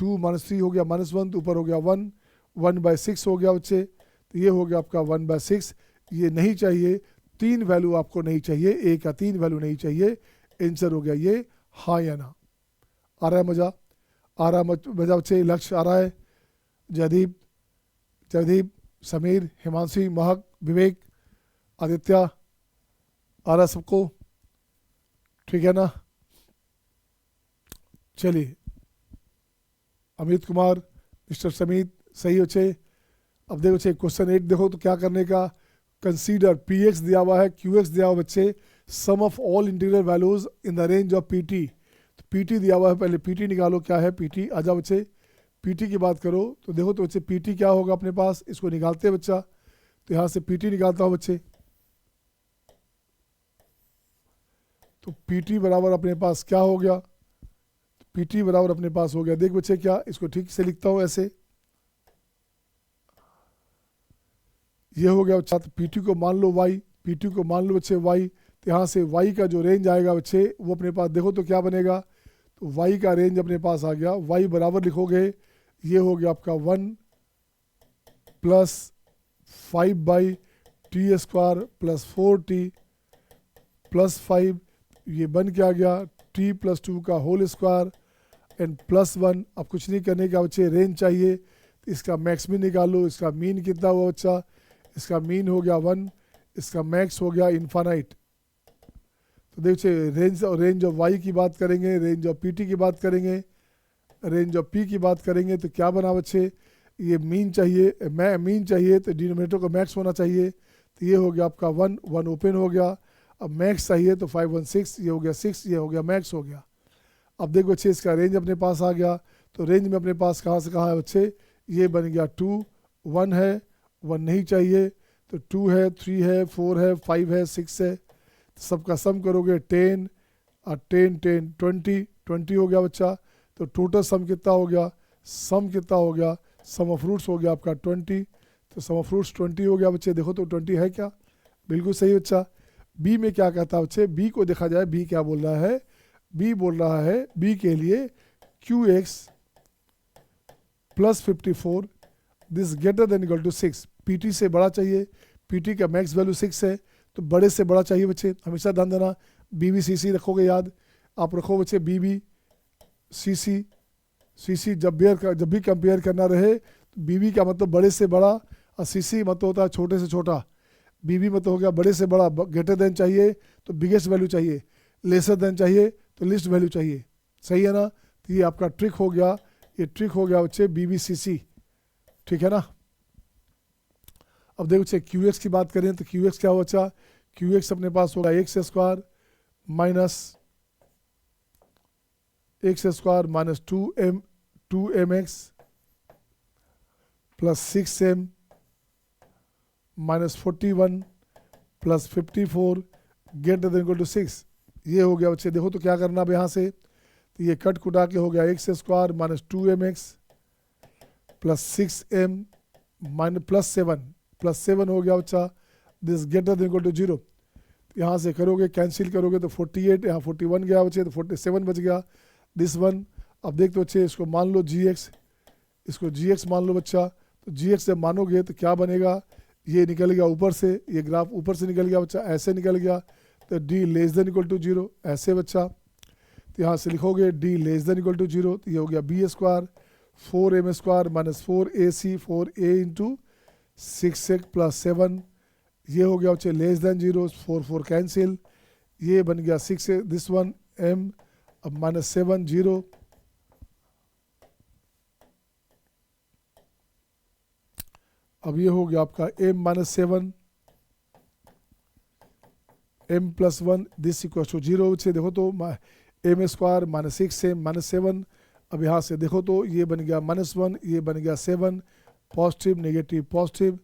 2 - 3 हो गया -1, तो ऊपर हो गया 1, 1/6 हो गया बच्चे, तो ये हो गया आपका 1/6, ये नहीं चाहिए। 3 वैल्यू आपको नहीं चाहिए, a का 3 वैल्यू नहीं चाहिए। आंसर हो गया ये, हाँ या ना। आ रहा है मजा, आ रहा है मजा बच्चे, लक्ष्य आ रहा है, जयदीप समीर हिमांशी महक विवेक आदित्य, आ रहा सबको, ठीक है ना। चलिए अमित कुमार, मिस्टर समीत, सही बच्चे। अब देखो बच्चे, क्वेश्चन 8 देखो तो क्या करने का, कंसीडर px दिया हुआ है, qx दिया हुआ बच्चे, sum of all integral values in the range of pt। तो pt दिया हुआ है, पहले pt निकालो, क्या है pt, आजा बच्चे, पीटी की बात करो तो देखो तो बच्चे पीटी क्या होगा अपने पास, इसको निकालते हैं बच्चा। तो यहाँ से पीटी निकालता हूँ बच्चे, तो पीटी बराबर अपने पास क्या हो गया, पीटी बराबर अपने पास हो गया, देख बच्चे क्या, इसको ठीक से लिखता हूँ ऐसे, ये हो गया बच्चा। तो पीटी को मान लो वाई, पीटी को मान लो बच्चे वाई, तो यहाँ से वाई का जो रेंज आएगा बच्चे वो अपने पास देखो तो क्या बनेगा, तो वाई का रेंज अपने पास आ गया, वाई बराबर लिखोगे, ये हो गया आपका 1 + 5/t² + 4t + 5, ये बन के आ गया t + 2 का होल स्क्वायर एंड +1। अब कुछ नहीं करने का बच्चे, रेंज चाहिए, तो इसका मैक्स भी निकालो, इसका मीन कितना हुआ बच्चा, इसका मीन हो गया 1, इसका मैक्स हो गया इन्फानाइट। तो देखिए रेंज ऑफ वाई की बात करेंगे, रेंज ऑफ पीटी की बात करेंगे, रेंज ऑफ पी की बात करेंगे, तो क्या बना बच्चे, ये मीन चाहिए, मीन चाहिए तो डिनोमिनेटर को मैक्स होना चाहिए, तो ये हो गया आपका 1 1 ओपन हो गया। अब मैक्स चाहिए तो 5 1 6, ये हो गया 6, ये हो गया मैक्स हो गया। अब देखो बच्चे इसका रेंज अपने पास आ गया, तो रेंज में अपने पास कहाँ से कहाँ है बच्चे, ये बन गया 2 1 है, 1 नहीं चाहिए, तो 2 है, 3 है, 4 है, 5 है, 6 है, तो सबका सम करोगे 10 और 10 10 20 हो गया बच्चा। तो टोटल सम कितना हो गया, सम कितना हो गया, सम ऑफ रूट्स हो गया आपका 20, तो सम ऑफ रूट्स 20 हो गया बच्चे। देखो तो 20 है क्या, बिल्कुल सही बच्चा। बी में क्या कहता है बच्चे, बी को देखा जाए, बी क्या बोल रहा है, बी बोल रहा है बी के लिए QX + 54 this greater than equal to 6, PT से बड़ा चाहिए, पीटी का मैक्स वैल्यू 6 है, तो बड़े से बड़ा चाहिए बच्चे, हमेशा ध्यान देना, BBCC रखोगे याद, आप रखो बच्चे BBCC जब भी कंपेयर करना रहे, तो BB का मतलब बड़े से बड़ा और CC मतलब होता है छोटे से छोटा, BB मतलब हो गया बड़े से बड़ा, ग्रेटर देन चाहिए तो बिगेस्ट वैल्यू चाहिए, लेसर देन चाहिए तो लिस्ट वैल्यू चाहिए, सही है ना। तो ये आपका ट्रिक हो गया, ये ट्रिक हो गया बच्चे BBCC, ठीक है ना। अब देखो बच्चे QX की बात करें तो QX क्या हो बच्चा, QX अपने पास होगा x² - 2mx + 6m - 41 + 54 greater than equal to 6, ये हो गया बच्चे। देखो तो क्या करना अब यहाँ से, तो ये कट कुटा के हो गया x² - 2mx + 6m +7 हो गया बच्चा, this greater than equal to 0। यहाँ से करोगे कैंसिल करोगे तो 48, यहाँ 41 गया बच्चे, तो 47 बच गया, दिस 1। अब देखते बच्चे इसको मान लो GX, इसको GX मान लो बच्चा, तो GX जब मानोगे तो क्या बनेगा, ये निकल गया ऊपर से, ये ग्राफ ऊपर से निकल गया बच्चा, ऐसे निकल गया, तो D <= 0 ऐसे बच्चा। तो यहाँ से लिखोगे D <= 0, तो ये हो गया B² 4m² - 4AC 4a × 6x + 7, ये हो गया बच्चे <0, 4 4 कैंसिल, ये बन गया 6 दिस 1 m अब -7 0, अब ये हो गया आपका m - 7 m + 1 दिस = 0 से देखो तो m² - 6m - 7, अब यहाँ से देखो तो ये बन गया -1, ये बन गया 7, पॉजिटिव नेगेटिव पॉजिटिव,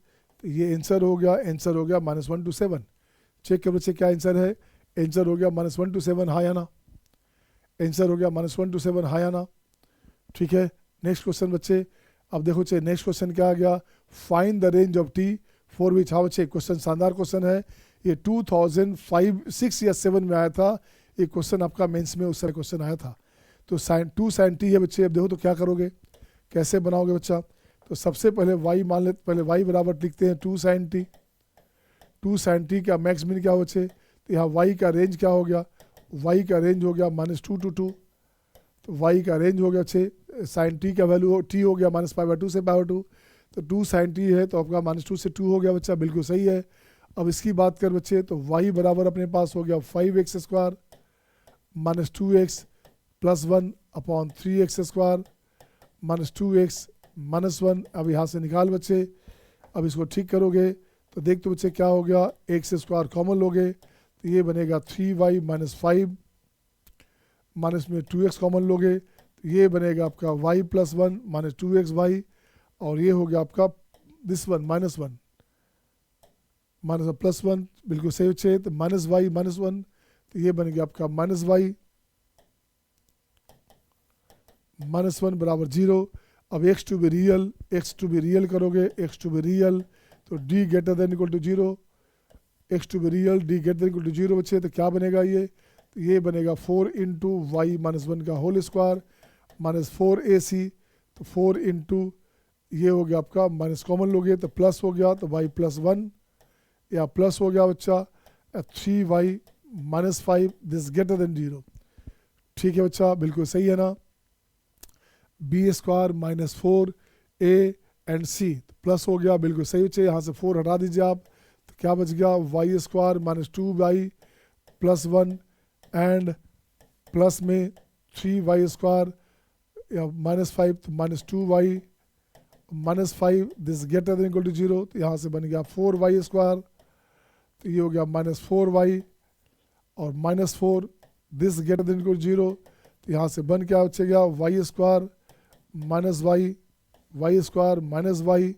तो ये आंसर हो गया, आंसर हो गया -1 to 7। चेक करो बच्चे क्या आंसर है, आंसर हो गया -1 to 7, हाँ या ना, आंसर हो गया -1 to 7, हाँ या ना, ठीक है। नेक्स्ट क्वेश्चन बच्चे, अब देखो बच्चे नेक्स्ट क्वेश्चन क्या आ गया, find the range of T for which, हाँ बच्चे क्वेश्चन शानदार क्वेश्चन है, ये 2005 6 या 7 में आया था, ये क्वेश्चन आपका मेंस में उस समय क्वेश्चन आया था। तो2 sin t है बच्चे, अब देखो तो क्या करोगे, कैसे बनाओगे बच्चा, तो सबसे पहले y मान लेते, पहले y बराबर लिखते हैं 2 sin t, 2 sin t का मैक्स मिन क्या हो बच्चे, तो यहाँ y का रेंज क्या हो गया, y का रेंज हो गया -2 to 2, तो y का रेंज हो गया बच्चे, sin t का वैल्यू t हो गया -π/2 से π/2, तो 2 sin t है तो आपका -2 से 2 हो गया बच्चा, बिल्कुल सही है। अब इसकी बात कर बच्चे, तो y बराबर अपने पास हो गया 5x² - 2x + 1 upon 3x² - 2x - 1, अब यहाँ से निकाल बच्चे, अब इसको ठीक करोगे तो देख तो बच्चे क्या हो गया, x² कॉमन लोगे तो ये बनेगा 3y - 5 माइनस में 2x कॉमन लोगे तो ये बनेगा आपका y plus one minus 2xy, और ये हो गया आपका this one minus one minus plus one, बिल्कुल सही बच्चे। तो माइनस वाई माइनस वन, तो ये बन गया आपका माइनस वाई माइनस वन बराबर 0। अब x टू बी रियल करोगे, x टू बी रियल तो d greater than equal to 0, x to be real d greater than equal to 0 बच्चे। तो क्या बनेगा ये, तो ये बनेगा 4 इंटू वाई माइनस वन का होल स्क्वायर माइनस 4ac, तो 4 इंटू ये हो गया आपका माइनस कॉमन लोगे तो प्लस हो गया, तो y प्लस वन या प्लस हो गया बच्चा 3y minus 5 this greater than 0। ठीक है बच्चा, बिल्कुल सही है ना। B square minus 4a and c plus हो गया, बिल्कुल सही बच्चे। यहाँ से 4 हटा दीजिए आप, तो क्या बच गया y square minus 2y plus one and plus में 3y स्क्वायर या माइनस 5 तो minus 2y minus 5 this greater than equal to 0, तो यहाँ से बन गया 4y स्क्वायर, तो ये हो गया माइनस 4y और minus 4 this greater than equal to 0, तो यहाँ से बन क्या बचेगा y square minus y square minus y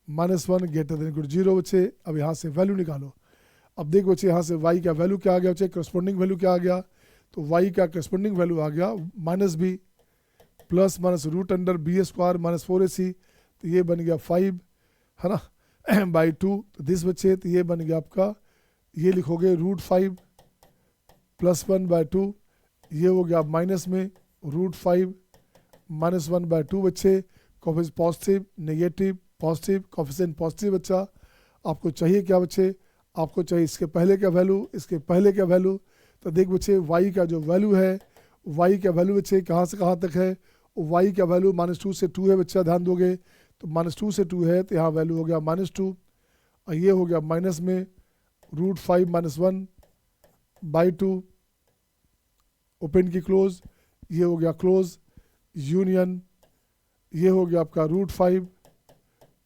minus one greater than equal to 0 बच्चे। अब यहाँ से वैल्यू निकालो। अब देखो बच्चे यहाँ से y का वैल्यू क्या आ गया बच्चे, करस्पॉन्डिंग वैल्यू क्या आ गया, तो y का करस्पॉन्डिंग वैल्यू आ गया minus b plus minus root under b square minus 4ac, तो ये बन गया 5 है ना बाई 2, तो दिस बच्चे तो ये बन गया आपका, ये लिखोगे रूट 5 प्लस 1 बाई 2, ये हो गया माइनस में रूट 5 माइनस 1 बाई 2 बच्चे। Coefficient positive negative positive coefficient positive बच्चा। आपको चाहिए क्या बच्चे, आपको चाहिए इसके पहले का वैल्यू इसके पहले का वैल्यू। तो देख बच्चे y का जो वैल्यू है, y का वैल्यू बच्चे कहाँ से कहाँ तक है, y का वैल्यू -2 से 2 है बच्चा, ध्यान दोगे तो -2 से 2 है, तो यहाँ वैल्यू हो गया -2 और ये हो गया माइनस में रूट 5 माइनस 1 बाई 2 ओपन की क्लोज, ये हो गया क्लोज यूनियन, ये हो गया आपका रूट 5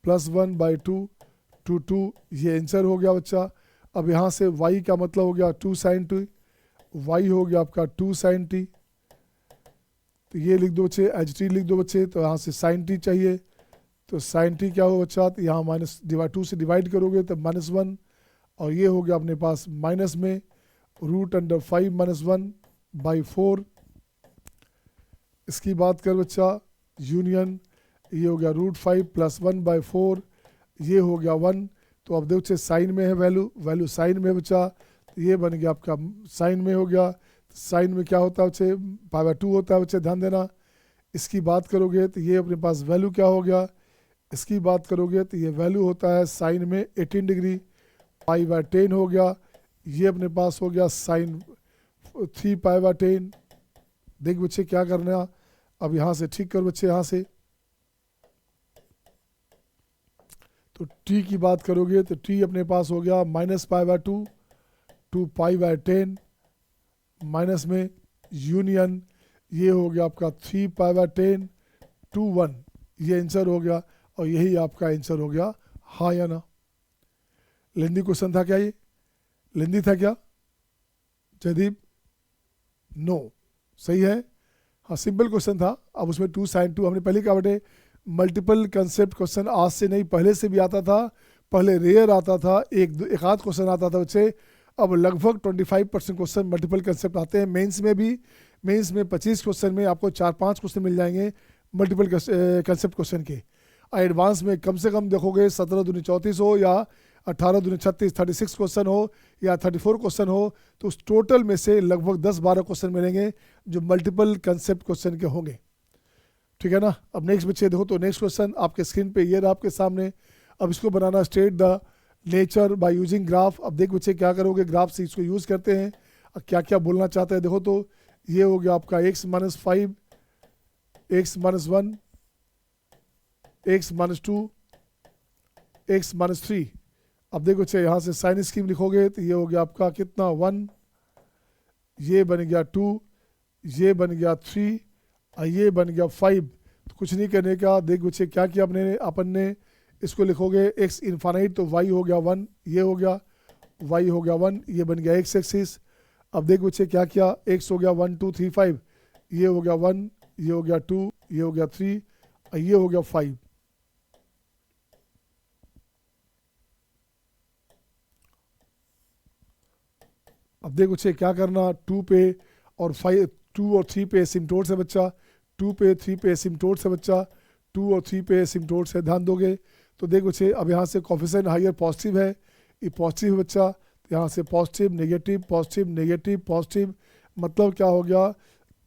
प्लस 1 बाई 2 टू 2, ये आंसर हो गया बच्चा। अब यहाँ से y का मतलब हो गया 2 sin t, y हो गया आपका 2 sin t, तो ये लिख दो बच्चे एच टी लिख दो बच्चे। तो यहाँ से sin t चाहिए, तो sin t क्या हो बच्चा, तो यहाँ माइनस 2 से डिवाइड करोगे तो -1 और ये हो गया अपने पास माइनस में रूट अंडर 5 माइनस 1 बाई 4। इसकी बात कर बच्चा यूनियन, ये हो गया रूट 5 प्लस 1 बाई 4, ये हो गया 1। तो अब देखो साइन में है वैल्यू साइन में बच्चा, तो ये बन गया आपका साइन में हो गया। साइन में क्या होता है बच्चे, पाई बाई 2 होता है बच्चे, ध्यान देना। इसकी बात करोगे तो ये अपने पास वैल्यू क्या हो गया, इसकी बात करोगे तो ये वैल्यू होता है साइन में 18 डिग्री, पाई बाई 10 हो गया। ये अपने पास हो गया साइन 3 पाई बाई 10। देख बच्चे क्या करना, अब यहाँ से ठीक कर बच्चे, यहाँ से तो t की बात करोगे तो t अपने पास हो गया minus pi by 2 to pi by 10 minus में यूनियन, ये हो गया आपका 3 पाई बाई 10 टू 1, ये आंसर हो गया और यही आपका आंसर हो गया, हाँ या ना। लेंदी क्वेश्चन था क्या, ये लेंदी था क्या जयदीप, नो सही है, हाँ सिंपल क्वेश्चन था। अब उसमें 2 sin 2 हमने पहले क्या बटे, मल्टीपल कंसेप्ट क्वेश्चन आज से नहीं पहले से भी आता था, पहले रेयर आता था, एक आध क्वेश्चन आता था बच्चे। अब लगभग 25% क्वेश्चन मल्टीपल कंसेप्ट आते हैं। मेंस में भी, मेंस में 25 क्वेश्चन में आपको 4-5 क्वेश्चन मिल जाएंगे मल्टीपल कंसेप्ट क्वेश्चन के। एडवांस में कम से कम देखोगे 17 दूनी 34 हो या 18 दूनी 36 36 क्वेश्चन हो या 34 क्वेश्चन हो, तो उस टोटल में से लगभग 10-12 क्वेश्चन मिलेंगे जो मल्टीपल कंसेप्ट क्वेश्चन के होंगे, ठीक है ना। अब नेक्स्ट बच्चे देखो, तो नेक्स्ट क्वेश्चन आपके स्क्रीन पे ये रहा आपके सामने। अब इसको बनाना, state the nature by using graph. अब देख बच्चे क्या करोगे, ग्राफ से इसको यूज़ करते हैं। अब क्या क्या बोलना चाहते हैं देखो, तो ये हो गया आपका x minus 5 x minus 1 x minus 2 x minus 3। अब देखो बच्चे यहाँ से साइन स्कीम लिखोगे तो ये हो गया आपका कितना 1, ये बन गया 2, ये बन गया 3 और ये बन गया 5। तो कुछ नहीं करने का, देख बच्चे क्या किया अपन ने इसको लिखोगे x इन्फानाइट, तो y हो गया 1, ये हो गया y हो गया 1, ये बन गया x एक्सिस। अब देख बच्चे क्या किया, x हो गया 1 2 3 5, ये हो गया 1, ये हो गया 2, ये हो गया 3 और ये हो गया 5। अब देखो बच्चे क्या करना, 2 पे और 5, 2 और 3 पे एसिम्पटोट से बच्चा, 2 पे 3 पे एसिम्पटोट से बच्चा, 2 और 3 पे एसिम्पटोट से ध्यान दोगे तो देखो बच्चे अब यहाँ से कोफिशिएंट हायर पॉजिटिव है, ये पॉजिटिव है बच्चा, तो यहाँ से positive negative positive negative positive, मतलब क्या हो गया,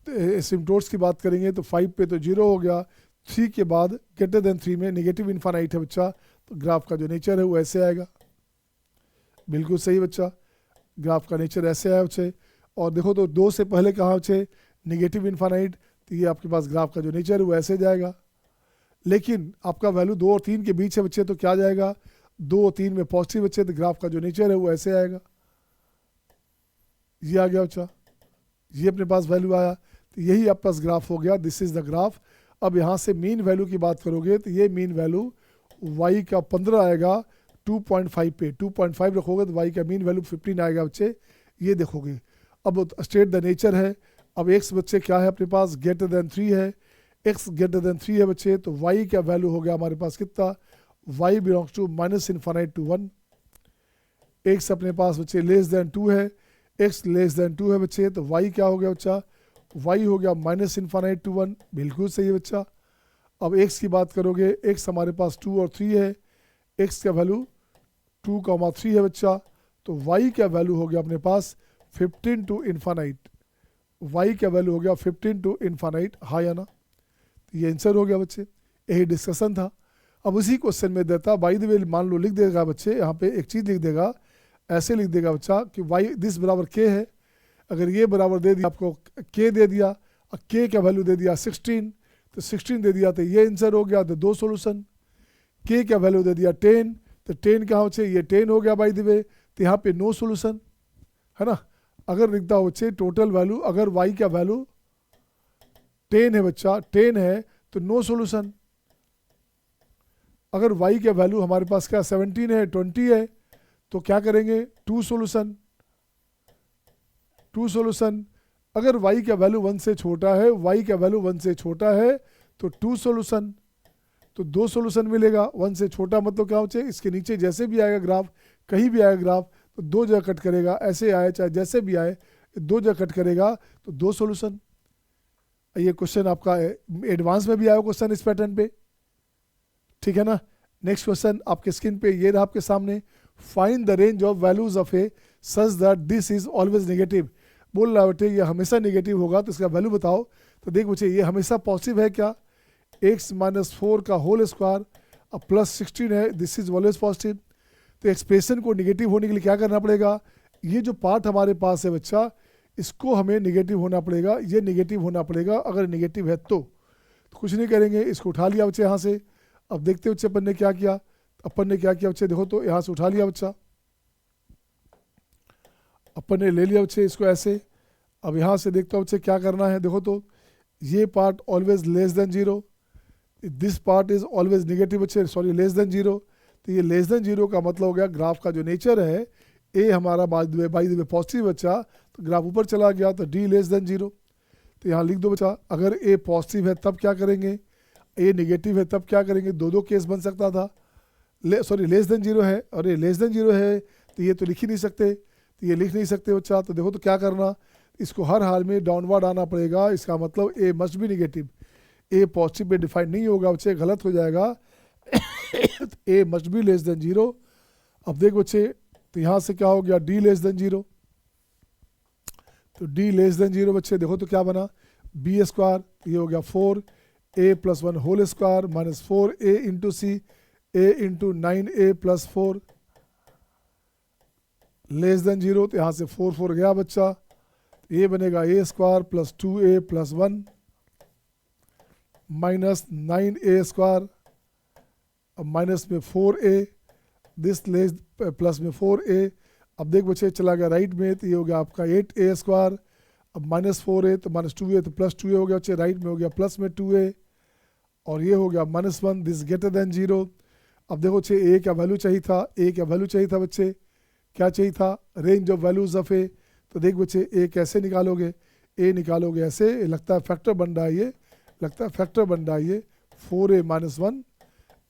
एसिम्पटोट्स की बात करेंगे तो 5 पे तो 0 हो गया, 3 के बाद ग्रेटर देन 3 में नेगेटिव इन्फानाइट है बच्चा, तो ग्राफ का जो नेचर है वो ऐसे आएगा। बिल्कुल सही बच्चा, ग्राफ का नेचर ऐसे आया बच्चे। और देखो तो 2 से पहले कहाँ बच्चे नेगेटिव इन्फानाइट, तो ये आपके पास ग्राफ का जो नेचर है वो ऐसे जाएगा। लेकिन आपका वैल्यू 2 और 3 के बीच है बच्चे, तो क्या जाएगा, 2 और 3 में पॉजिटिव बच्चे, तो ग्राफ का जो नेचर है वो ऐसे आएगा। ये आ गया बच्चा, ये अपने पास वैल्यू आया, तो यही आपके पास ग्राफ हो गया, दिस इज द ग्राफ। अब यहाँ से मीन वैल्यू की बात करोगे तो ये मीन वैल्यू y का 15 आएगा 2.5 पे, 2.5 रखोगे तो y का मीन वैल्यू 15 आएगा बच्चे, ये देखोगे। अब स्टेट द नेचर है, अब x बच्चे क्या है अपने पास, ग्रेटर देन 3 है, x ग्रेटर देन 3 है बच्चे, तो y का वैल्यू हो गया हमारे पास कितना, y belongs to minus infinite to 1। x अपने पास बच्चे लेस देन 2 है, x लेस देन 2 है बच्चे, तो y क्या हो गया बच्चा, y हो गया माइनस इन्फानाइट टू 1। बिल्कुल सही है बच्चा। अब x की बात करोगे, x हमारे पास 2 और 3 है, x का वैल्यू 2,3 है बच्चा, तो y का वैल्यू हो गया अपने पास 15 टू इन्फानाइट, y का वैल्यू हो गया 15 टू इन्फानाइट, हाँ या ना, ये आंसर हो गया बच्चे, यही डिस्कशन था। अब उसी क्वेश्चन में देता बाय द वे, मान लो लिख देगा बच्चे, यहाँ पे एक चीज़ लिख देगा, ऐसे लिख देगा बच्चा कि y दिस बराबर k है, अगर ये बराबर दे दिया आपको k दे दिया और k का वैल्यू दे दिया 16, तो 16 दे दिया तो ये आंसर हो गया, तो 2 सोल्यूशन। k का वैल्यू दे दिया 10, तो 10 कहाँ बच्चे, ये 10 हो गया बाय द वे, तो यहाँ पे नो सोल्यूशन है ना। अगर लिखता हो बच्चे टोटल वैल्यू, अगर y का वैल्यू 10 है बच्चा, 10 है तो नो सोल्यूशन। अगर y का वैल्यू हमारे पास क्या 17 है, 20 है, तो क्या करेंगे, 2 सोल्यूशन, 2 सोल्यूशन। अगर y का वैल्यू 1 से छोटा है, y का वैल्यू 1 से छोटा है तो 2 सोल्यूशन, तो 2 सोल्यूशन मिलेगा। 1 से छोटा मतलब क्या होचे, इसके नीचे जैसे भी आएगा ग्राफ, कहीं भी आएगा ग्राफ तो 2 जगह कट करेगा, ऐसे आए चाहे जैसे भी आए 2 जगह कट करेगा, तो 2 सोल्यूशन। ये क्वेश्चन आपका एडवांस में भी आया क्वेश्चन इस पैटर्न पे, ठीक है ना। नेक्स्ट क्वेश्चन आपके स्क्रीन पे ये रहा आपके सामने, find the range of values of A such that this is always negative. बोल रहा बेटे ये हमेशा नेगेटिव होगा, तो इसका वैल्यू बताओ। तो देख बच्चे ये हमेशा पॉजिटिव है क्या, x माइनस 4 का होल स्क्वायर अब प्लस 16 है, दिस इज ऑलवेज पॉजिटिव। तो एक्सप्रेशन को नेगेटिव होने के लिए क्या करना पड़ेगा, ये जो पार्ट हमारे पास है बच्चा, इसको हमें नेगेटिव होना पड़ेगा, ये नेगेटिव होना पड़ेगा। अगर नेगेटिव है तो कुछ नहीं करेंगे, इसको उठा लिया बच्चे यहाँ से। अब देखते बच्चे अपन ने क्या किया, अपन ने क्या किया बच्चे, देखो तो यहाँ से उठा लिया बच्चा, अपन ने ले लिया बच्चे इसको ऐसे। अब यहाँ से देखता हूँ बच्चे क्या करना है, देखो तो ये part always less than 0, this part is always negative बच्चे, सॉरी लेस देन 0। तो ये लेस देन 0 का मतलब हो गया ग्राफ का जो नेचर है, ए हमारा बाय द वे पॉजिटिव बच्चा, तो ग्राफ ऊपर चला गया, तो डी लेस देन 0। तो यहाँ लिख दो बच्चा, अगर ए पॉजिटिव है तब क्या करेंगे, ए नेगेटिव है तब क्या करेंगे, 2 केस बन सकता था। सॉरी लेस देन 0 है, और ये लेस देन 0 है तो ये तो लिख ही नहीं सकते, तो ये लिख नहीं सकते बच्चा। तो देखो तो क्या करना, इसको हर हाल में डाउनवर्ड आना पड़ेगा, इसका मतलब A must be negative. A positive पे डिफाइन नहीं होगा बच्चे, गलत हो जाएगा। A must be less than 0। अब देख बच्चे तो यहाँ से क्या हो गया, डी लेस देन 0, तो डी लेस देन 0 बच्चे देखो तो क्या बना, बी स्क्वायर, ये हो गया 4 a plus 1 whole square minus 4a into c, a into 9a plus 4 less than 0। तो यहाँ से 4 गया बच्चा, ये बनेगा a square plus 2a plus 1 minus 9a square, अब माइनस में 4a, दिस लेस प्लस में 4a। अब देख बच्चे चला गया राइट में, तो ये हो गया आपका 8a स्क्वायर, अब माइनस 4a तो माइनस 2a, तो प्लस 2a हो गया बच्चे, राइट में हो गया प्लस में 2a, और ये हो गया माइनस 1, दिस ग्रेटर देन 0। अब देखो बच्चे a का वैल्यू चाहिए था, a का वैल्यू चाहिए था बच्चे, क्या चाहिए था, range of values of a। तो देख बच्चे a कैसे निकालोगे, ए निकालोगे ऐसे, ये लगता है फैक्टर बन रहा है, ये लगता है फैक्टर बन रहा है ये 4a minus 1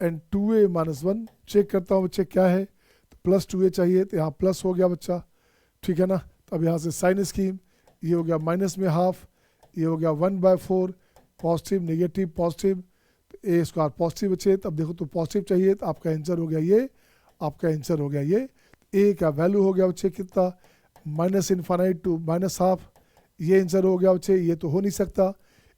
and 2a minus 1। Check करता हूँ बच्चे क्या है, तो प्लस 2a चाहिए, तो यहाँ प्लस हो गया बच्चा, ठीक है ना। तो अब यहाँ से साइन स्कीम, ये हो गया माइनस में हाफ, ये हो गया 1/4, पॉजिटिव नेगेटिव पॉजिटिव, तो ए स्क्वायर पॉजिटिव बचे। तो अब देखो तो पॉजिटिव चाहिए, तो आपका आंसर हो गया ये, आपका आंसर हो गया ये। ए का वैल्यू हो गया बच्चे कितना, minus infinite to minus half, ये आंसर हो गया बच्चे। ये तो हो नहीं सकता,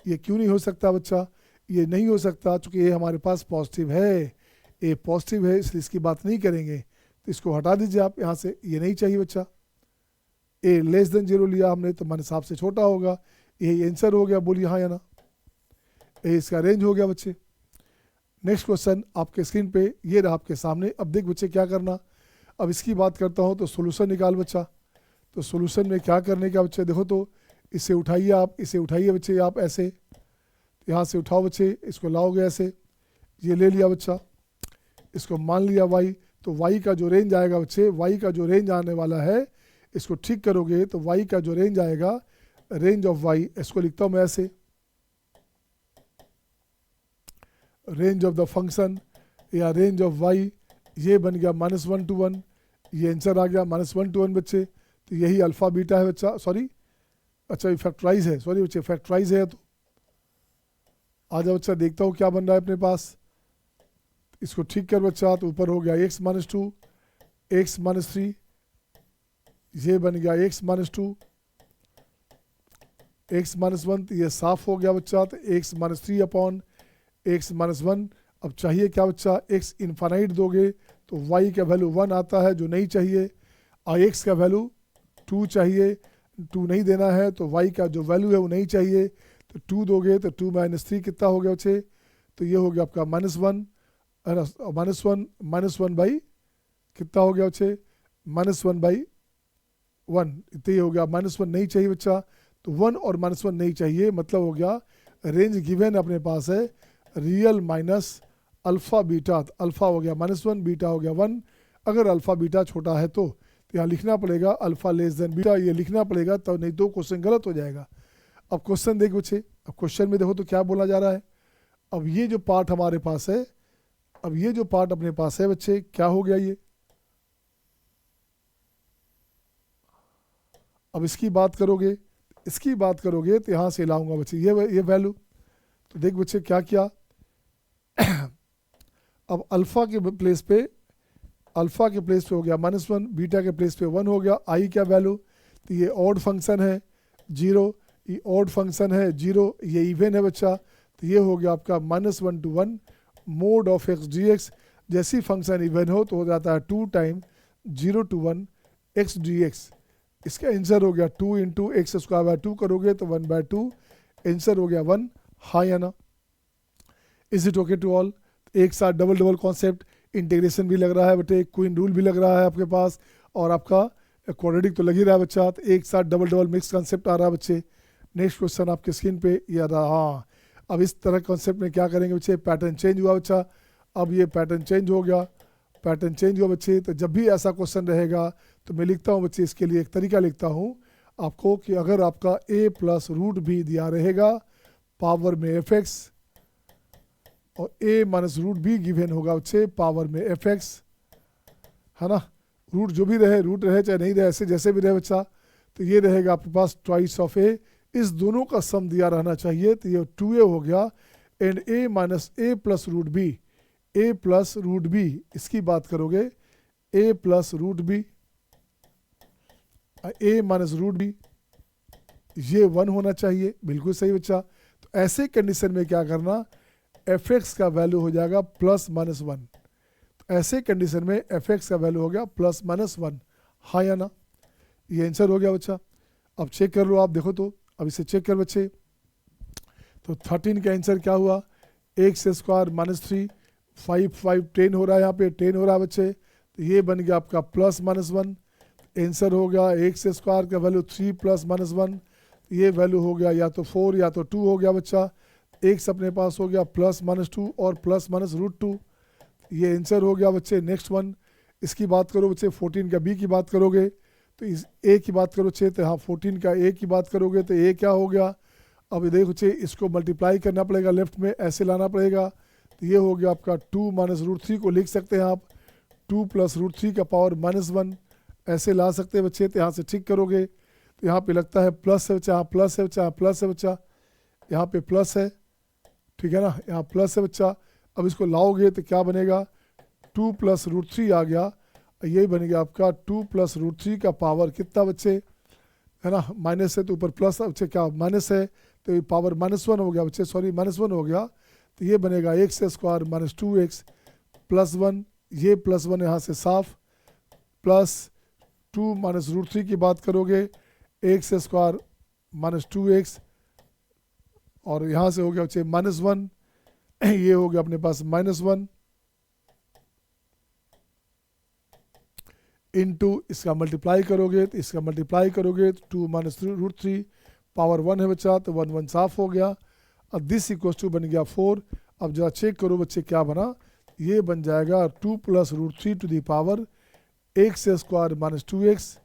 ये क्यों नहीं हो सकता बच्चा, ये नहीं हो सकता चूँकि ये हमारे पास पॉजिटिव है, ए पॉजिटिव है, इसलिए इसकी बात नहीं करेंगे। तो इसको हटा दीजिए आप यहाँ से, ये नहीं चाहिए बच्चा। ए लेस देन 0 लिया हमने, तो माइनस हाफ से छोटा होगा, यही आंसर हो गया, बोलिए हाँ या ना। ए इसका रेंज हो गया बच्चे। नेक्स्ट क्वेश्चन आपके स्क्रीन पे ये रहा आपके सामने। अब देख बच्चे क्या करना, अब इसकी बात करता हूँ तो सोल्यूशन निकाल बच्चा। तो सोल्यूशन में क्या करने का बच्चे, देखो तो इसे उठाइए आप, इसे उठाइए बच्चे आप ऐसे, यहाँ से उठाओ बच्चे, इसको लाओगे ऐसे, ये ले लिया बच्चा, इसको मान लिया y। तो y का जो रेंज आएगा बच्चे, y का जो रेंज आने वाला है, इसको ठीक करोगे तो y का जो रेंज आएगा, रेंज ऑफ y, इसको लिखता हूँ मैं ऐसे, रेंज ऑफ द फंक्शन या रेंज ऑफ y, ये बन गया -1 to 1, ये आंसर आ गया -1 to 1 बच्चे। तो यही अल्फ़ा बीटा है बच्चा, सॉरी अच्छा ये फैक्टराइज है, सॉरी बच्चे फैक्टराइज है। तो आ जाओ बच्चा, देखता हूँ क्या बन रहा है अपने पास, इसको ठीक कर बच्चा। तो ऊपर हो गया x - 2, x - 3, ये बन गया x - 2, x - 1, तो ये साफ हो गया बच्चा। तो x - 3 अपॉन x - 1। अब चाहिए क्या बच्चा, x इनफाइनाइट दोगे तो y का वैल्यू 1 आता है जो नहीं चाहिए, और x का वैल्यू 2 चाहिए, 2 नहीं देना है, तो y का जो वैल्यू है वो नहीं चाहिए, तो 2 दोगे तो 2 - 3 कितना हो गया बच्चे, तो ये हो गया आपका -1 बाई कितना हो गया बच्चे, -1/1, इतना ही हो गया। -1 नहीं चाहिए बच्चा, तो 1 और -1 नहीं चाहिए, मतलब हो गया रेंज गिवन अपने पास है real minus alpha beta, alpha हो गया -1, बीटा हो गया 1। अगर अल्फ़ा बीटा छोटा है तो यहाँ लिखना पड़ेगा अल्फ़ा लेस देन बीटा, ये लिखना पड़ेगा, तो नहीं तो क्वेश्चन गलत हो जाएगा। अब क्वेश्चन देखो बच्चे, अब क्वेश्चन में देखो तो क्या बोला जा रहा है। अब ये जो पार्ट हमारे पास है, अब ये जो पार्ट अपने पास है बच्चे, क्या हो गया ये, अब इसकी बात करोगे, इसकी बात करोगे तो यहाँ से लाऊंगा बच्चे ये वैल्यू। तो देख बच्चे क्या किया, अब अल्फ़ा के प्लेस पे, अल्फ़ा के प्लेस पे हो गया -1, बीटा के प्लेस पे 1 हो गया। आई क्या वैल्यू, तो ये ऑड फंक्शन है 0, ये ऑड फंक्शन है 0, ये इवन है बच्चा, तो ये हो गया आपका -1 to 1 mode of x dx। जैसी फंक्शन इवन हो तो हो जाता है 2 टाइम 0 to 1 x dx। इसका आंसर हो गया 2 × x² 2 करोगे तो 1/2, आंसर हो गया 1, हाँ या ना। Is it okay to all. एक साथ डबल कॉन्सेप्ट, इंटीग्रेशन भी लग रहा है बेटे, क्वीन रूल भी लग रहा है आपके पास, और आपका क्वाड्रेटिक तो लग ही रहा है बच्चा। तो एक साथ डबल मिक्स कॉन्सेप्ट आ रहा है बच्चे। नेक्स्ट क्वेश्चन आपके स्क्रीन पे ये आ रहा, हाँ अब इस तरह कॉन्सेप्ट में क्या करेंगे बच्चे, पैटर्न चेंज हुआ बच्चा। अब ये पैटर्न चेंज हो गया, पैटर्न चेंज हुआ बच्चे। तो जब भी ऐसा क्वेश्चन रहेगा तो मैं लिखता हूँ बच्चे, इसके लिए एक तरीका लिखता हूँ आपको कि अगर आपका a + √b दिया रहेगा पावर में fx, और a - √b गिवन होगा बच्चे पावर में fx, है ना। रूट जो भी रहे, रूट रहे चाहे नहीं रहे, ऐसे जैसे भी रहे बच्चा, तो ये रहेगा आपके पास ट्वाइस ऑफ a। इस दोनों का सम दिया रहना चाहिए, तो ये 2a हो गया, and a - a + √b, a + √b, इसकी बात करोगे a + √b, a - √b, ये 1 होना चाहिए, बिल्कुल सही बच्चा। तो ऐसे कंडीशन में क्या करना, fx का वैल्यू हो जाएगा +-1। तो ऐसे कंडीशन में fx का वैल्यू हो गया +-1, हाँ या ना। ये आंसर हो गया बच्चा। अब चेक कर लो आप, देखो तो अब इसे चेक कर बच्चे। तो 13 का आंसर क्या हुआ, x² -3, 5 5 10 हो रहा है, यहाँ पे 10 हो रहा है बच्चे। तो ये बन गया आपका +-1, आंसर हो गया x² का वैल्यू 3 +-1, ये वैल्यू हो गया या तो 4 या तो 2 हो गया बच्चा। x अपने पास हो गया +-2 और +-√2, ये आंसर हो गया बच्चे। नेक्स्ट वन, इसकी बात करो बच्चे, 14 का b की बात करोगे तो इस ए की बात करो बच्चे तो यहाँ 14 का ए की बात करोगे तो ए क्या हो गया, अब ये देखो बच्चे इसको मल्टीप्लाई करना पड़ेगा लेफ्ट में, ऐसे लाना पड़ेगा, तो ये हो गया आपका 2 माइनस रूट 3 को लिख सकते हैं आप 2 प्लस रूट 3 का पावर -1, ऐसे ला सकते हैं बच्चे। तो यहाँ से ठीक करोगे तो यहाँ पे लगता है प्लस है बच्चा, यहाँ प्लस है बच्चा, यहाँ प्लस है बच्चा, यहाँ पे प्लस है, ठीक है ना, यहाँ प्लस है बच्चा। अब इसको लाओगे तो क्या बनेगा, 2 प्लस रूट 3 आ गया, यही बन गया आपका 2 प्लस रूट 3 का पावर कितना बच्चे, है ना, माइनस है तो ऊपर प्लस बच्चे, क्या माइनस है तो ये पावर -1 हो गया बच्चे, सॉरी -1 हो गया, तो ये बनेगा x square minus 2x plus 1, ये प्लस 1 यहाँ से साफ, प्लस 2 माइनस रूट 3 की बात करोगे एक्स स्क्वायर माइनस 2x, और यहाँ से हो गया बच्चे -1, ये हो गया अपने पास -1 इनटू इसका मल्टीप्लाई करोगे तो इसका मल्टीप्लाई करोगे तो 2 माइनस रूट 3 पावर 1 है बच्चा, तो 1 1 साफ हो गया। अब दिस इक्वल टू बन गया 4। अब जरा चेक करो बच्चे क्या बना, ये बन जाएगा 2 plus root 3 to the power x square minus 2x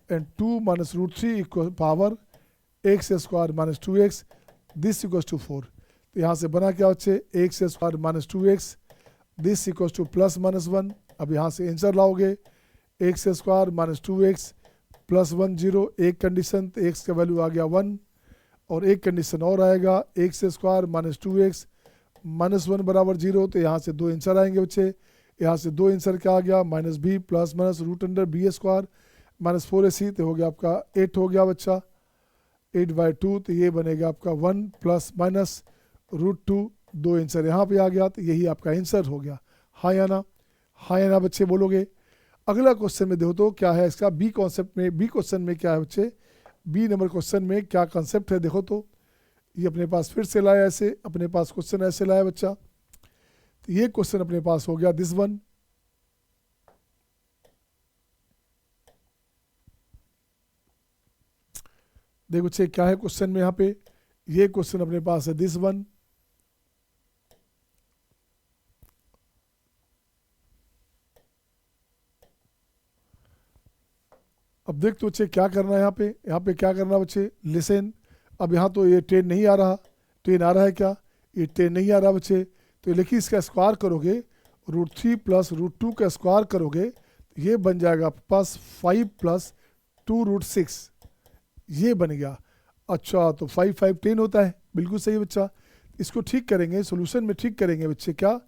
and 2 minus root 3 equal power x square minus 2x, this equal to 4। तो यहाँ से बना क्या बच्चे, x square minus 2x, this equal to plus -1। अब यहाँ से आंसर लाओगे x square minus 2x plus 1 0, एक कंडीशन तो एक्स का वैल्यू आ गया 1, और एक कंडीशन और आएगा x square minus 2x minus 1 बराबर 0, तो यहाँ से 2 आंसर आएंगे बच्चे। यहाँ से 2 आंसर क्या आ गया, minus b plus minus root under b square minus 4ac, तो हो गया आपका 8 हो गया बच्चा, 8/2, तो ये बनेगा आपका 1 प्लस माइनस रूट 2, 2 आंसर यहाँ पे आ गया, तो यही आपका आंसर हो गया। हाँ या ना, हाँ या ना बच्चे बोलोगे। अगला क्वेश्चन में देखो तो क्या है इसका, बी कॉन्सेप्ट में, बी क्वेश्चन में क्या है बच्चे, बी नंबर क्वेश्चन में क्या कॉन्सेप्ट है देखो तो, ये अपने पास फिर से लाया ऐसे, अपने पास क्वेश्चन ऐसे लाया बच्चा, तो ये क्वेश्चन अपने पास हो गया दिस वन, देखो बच्चे क्या है क्वेश्चन में, यहाँ पे ये क्वेश्चन अपने पास है दिस वन। अब देख तो बच्चे क्या करना है यहाँ पे क्या करना बच्चे, लिसन। अब यहाँ तो ये ट्रेन नहीं आ रहा, ट्रेन आ रहा है क्या, ये ट्रेन नहीं आ रहा बच्चे, तो लिखिए इसका स्क्वायर करोगे रूट 3 प्लस रूट 2 का स्क्वायर करोगे तो ये बन जाएगा आपके पास 5 प्लस 2 रूट 6, ये बन गया। अच्छा तो 5 5 10 होता है, बिल्कुल सही बच्चा। इसको ठीक करेंगे, सोल्यूशन में ठीक करेंगे बच्चे, क्या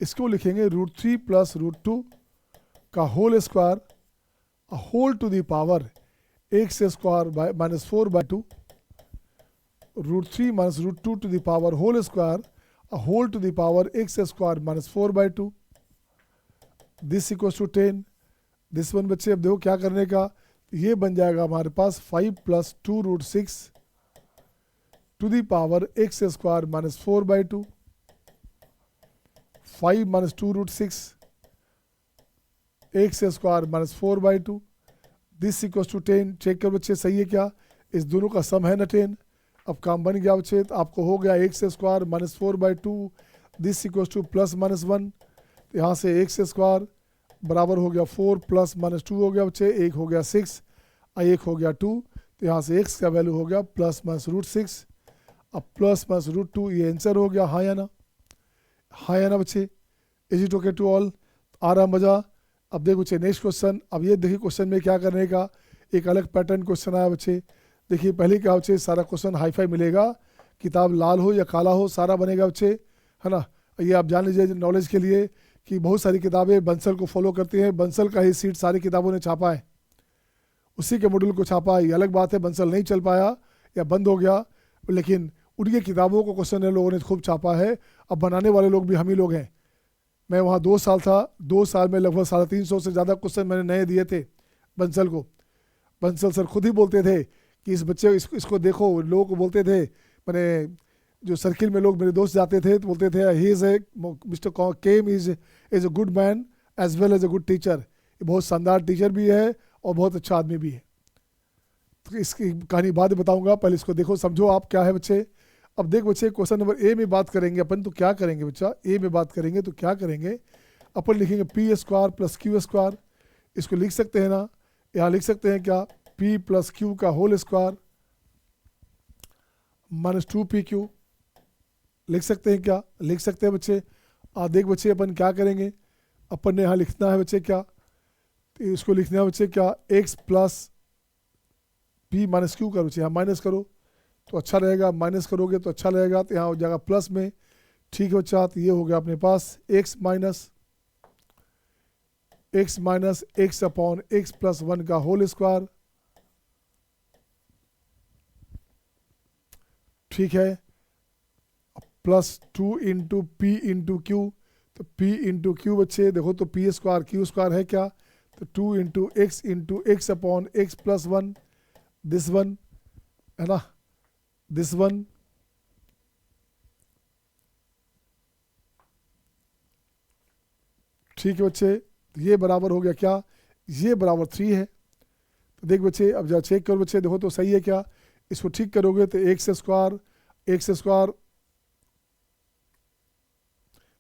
इसको लिखेंगे रूट 3 प्लस रूट 2 का whole square whole to the power x square minus 4/2 root 3 minus root 2 to the power whole square whole to the power x square minus 4/2, this equals to 10। This one बच्चे अब देखो क्या करने का, ये बन जाएगा हमारे पास 5 plus 2 root 6 to the power x square minus 4/2, 5 minus 2 root 6 x square minus 4/2, this equals to 10। Check कर बच्चे सही है क्या, इस दोनों का सम है ना 10। अब काम बन गया बच्चे, तो आपको हो गया x square minus 4/2, this equals to plus -1, तो यहाँ से एक्स स्क्वायर बराबर हो गया 4 प्लस -2 हो गया बच्चे, एक हो गया 6 और एक हो गया 2, तो यहाँ से एक्स का वैल्यू हो गया प्लस माइनस रूट 6, अब प्लस माइनस रूट 2, ये आंसर हो गया। हाँ या ना, हाँ या ना बच्चे, is it okay to all, आ रहा मजा। अब देखो बच्चे नेक्स्ट क्वेश्चन, अब ये देखिए क्वेश्चन में क्या करने का, एक अलग पैटर्न क्वेश्चन आया बच्चे। देखिए पहले क्या बच्चे, सारा क्वेश्चन हाईफाई मिलेगा, किताब लाल हो या काला हो सारा बनेगा बच्चे, है ना। ये आप जान लीजिए नॉलेज के लिए कि बहुत सारी किताबें बंसल को फॉलो करती हैं, बंसल का ही सीट सारी किताबों ने छापा है, उसी के मॉड्यूल को छापा है। ये अलग बात है बंसल नहीं चल पाया या बंद हो गया, लेकिन उनकी किताबों को क्वेश्चन लोगों ने खूब छापा है। अब बनाने वाले लोग भी हम ही लोग हैं। मैं वहाँ 2 साल था, 2 साल में लगभग 350 से ज़्यादा क्वेश्चन मैंने नए दिए थे बंसल को। बंसल सर खुद ही बोलते थे कि इस बच्चे इसको देखो, लोगों को बोलते थे, मैंने जो सर्किल में लोग मेरे दोस्त जाते थे तो बोलते थे he is a mister came is a good man as well as a good teacher, ये बहुत शानदार टीचर भी है और बहुत अच्छा आदमी भी है। तो इसकी कहानी बाद बताऊंगा, पहले इसको देखो समझो आप क्या है बच्चे। अब देख बच्चे क्वेश्चन नंबर ए में बात करेंगे अपन, तो क्या करेंगे बच्चा, ए में बात करेंगे तो क्या करेंगे अपन, लिखेंगे P square plus Q square, इसको लिख सकते हैं ना, यहाँ लिख सकते हैं क्या, p प्लस क्यू का होल स्क्वायर माइनस 2pq लिख सकते हैं क्या, लिख सकते हैं बच्चे। देख बच्चे अपन क्या करेंगे, अपन ने यहाँ लिखना है बच्चे क्या, तो इसको लिखना है बच्चे क्या, x plus p minus Q करो बच्चे, यहाँ माइनस करो तो अच्छा रहेगा, माइनस करोगे तो अच्छा रहेगा, तो यहाँ हो जाएगा प्लस में। ठीक है बच्चा, तो ये हो गया अपने पास x minus x upon x plus 1 का होल स्क्वायर। ठीक है, plus 2 into P into Q, तो p इंटू क्यू बच्चे देखो तो p स्क्वायर क्यू स्क्वायर है क्या, तो 2 into x upon x plus 1, this one है ना, दिस वन। ठीक है बच्चे, ये बराबर हो गया क्या, ये बराबर 3 है। तो देख बच्चे, अब जब चेक करो बच्चे, देखो तो सही है क्या, इसको ठीक करोगे तो एक्स स्क्वायर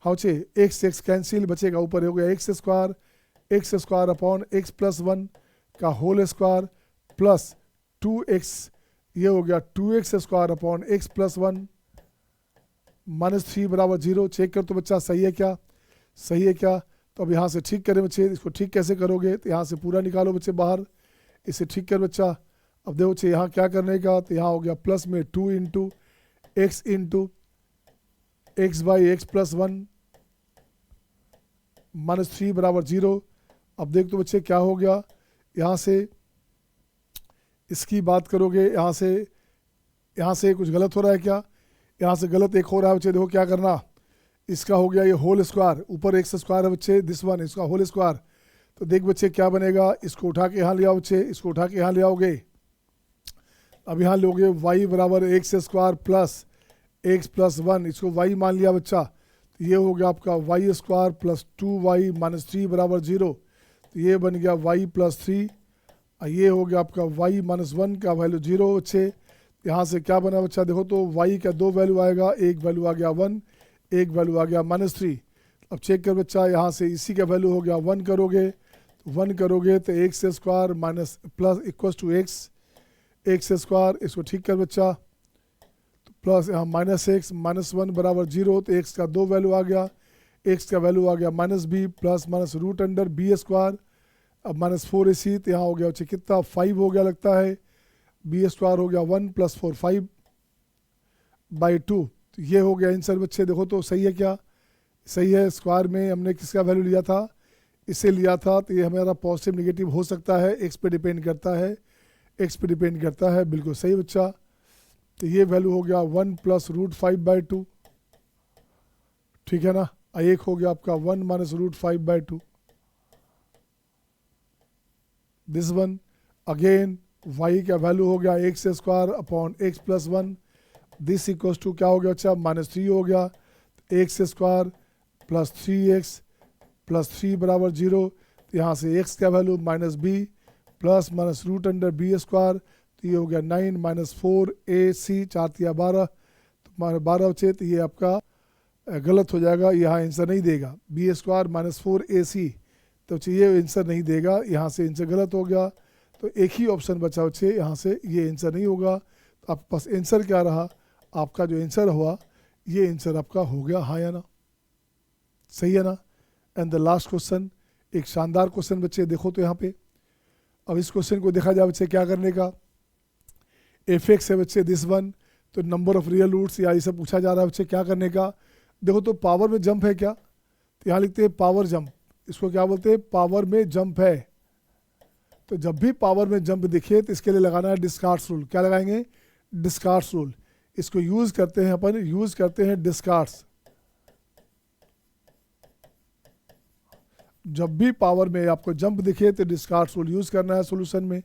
हाँ बच्चे, एक्स कैंसिल बचेगा, ऊपर हो गया x square upon x plus 1 का होल स्क्वायर प्लस 2x, ये हो गया 2x square upon x plus 1 minus 3 बराबर 0। चेक कर तो बच्चा सही है क्या, सही है क्या। तो अब यहाँ से ठीक करें बच्चे, इसको ठीक कैसे करोगे, तो यहाँ से पूरा निकालो बच्चे बाहर, इसे ठीक कर बच्चा। अब देखो बच्चे यहाँ क्या करने का, तो यहाँ हो गया प्लस में 2 into x by x plus 1 minus 3 बराबर 0। अब देख तो बच्चे क्या हो गया, यहाँ से इसकी बात करोगे, यहाँ से कुछ गलत हो रहा है क्या, यहाँ से गलत एक हो रहा है बच्चे, देखो क्या करना, इसका हो गया ये होल स्क्वायर, ऊपर एक्स स्क्वायर है बच्चे, दिस वन इसका होल स्क्वायर। तो देख बच्चे क्या बनेगा, इसको उठा के यहाँ ले आओ बच्चे, इसको उठा के यहाँ ले आओगे। अब यहाँ लोगे y बराबर x square plus x plus 1, इसको y मान लिया बच्चा, तो ये हो गया आपका y square plus 2y minus 3 बराबर 0। तो ये बन गया y प्लस 3, ये हो गया आपका y माइनस 1 का वैल्यू 0 बच्चे। यहाँ से क्या बना बच्चा, देखो तो y का 2 वैल्यू आएगा, एक वैल्यू आ गया 1, एक वैल्यू आ गया माइनस 3। अब चेक कर बच्चा, यहाँ से इसी का वैल्यू हो गया 1 करोगे तो x square minus plus equal to x square, इसको ठीक कर बच्चा, तो प्लस यहाँ माइनस एक्स माइनस 1 बराबर 0, तो एक्स का 2 वैल्यू आ गया, एक्स का वैल्यू आ गया minus b plus minus root under b square. अब माइनस 4 AC, तो यहाँ हो गया बच्चे कितना 5 हो गया लगता है, बी स्क्वायर हो गया 1 प्लस 4 5 बाई 2। तो ये हो गया आंसर बच्चे, देखो तो सही है क्या, सही है। स्क्वायर में हमने किसका वैल्यू लिया था, इसे लिया था, तो ये हमारा पॉजिटिव नेगेटिव हो सकता है, एक्स पे डिपेंड करता है, एक्स पे डिपेंड करता है, बिल्कुल सही बच्चा। तो ये वैल्यू हो गया 1 प्लस रूट 5 बाई 2, ठीक है ना। एक हो गया आपका 1 minus root 5 by 2, this one again y का वैल्यू हो गया x square upon x plus 1, this equals to क्या हो गया अच्छा माइनस 3 हो गया, x square plus 3x plus 3 बराबर 0। तो यहाँ से x का value minus b plus minus root under b square, तो ये हो गया 9 माइनस 4ac 4 तिया 12, तो 12 बचे, तो ये आपका गलत हो जाएगा, यहाँ आंसर नहीं देगा, बी स्क्वायर माइनस 4ac, तो ये आंसर नहीं देगा, यहाँ से आंसर गलत हो गया। तो एक ही ऑप्शन बचा बच्चे, यहाँ से ये आंसर नहीं होगा। तो आपके पास आंसर क्या रहा, आपका जो आंसर हुआ ये आंसर आपका हो गया, हाँ या ना, सही है ना। एंड द लास्ट क्वेश्चन, एक शानदार क्वेश्चन बच्चे, देखो तो यहाँ पे। अब इस क्वेश्चन को देखा जाए बच्चे क्या करने का, f(x) है बच्चे दिस वन, तो नंबर ऑफ रियल रूट्स या ये सब पूछा जा रहा है बच्चे, क्या करने का। देखो तो पावर में जंप है क्या, तो यहाँ लिखते हैं पावर जंप, इसको क्या बोलते हैं, पावर में जंप है। तो जब भी पावर में जंप दिखे तो इसके लिए लगाना है डिस्कार्ड्स रूल। क्या लगाएंगे, डिस्कार्ड्स रूल। इसको यूज करते हैं अपन, यूज करते हैं डिस्कार्ड्स। जब भी पावर में आपको जंप दिखे तो डिस्कार्ड्स रूल यूज करना है सॉल्यूशन में।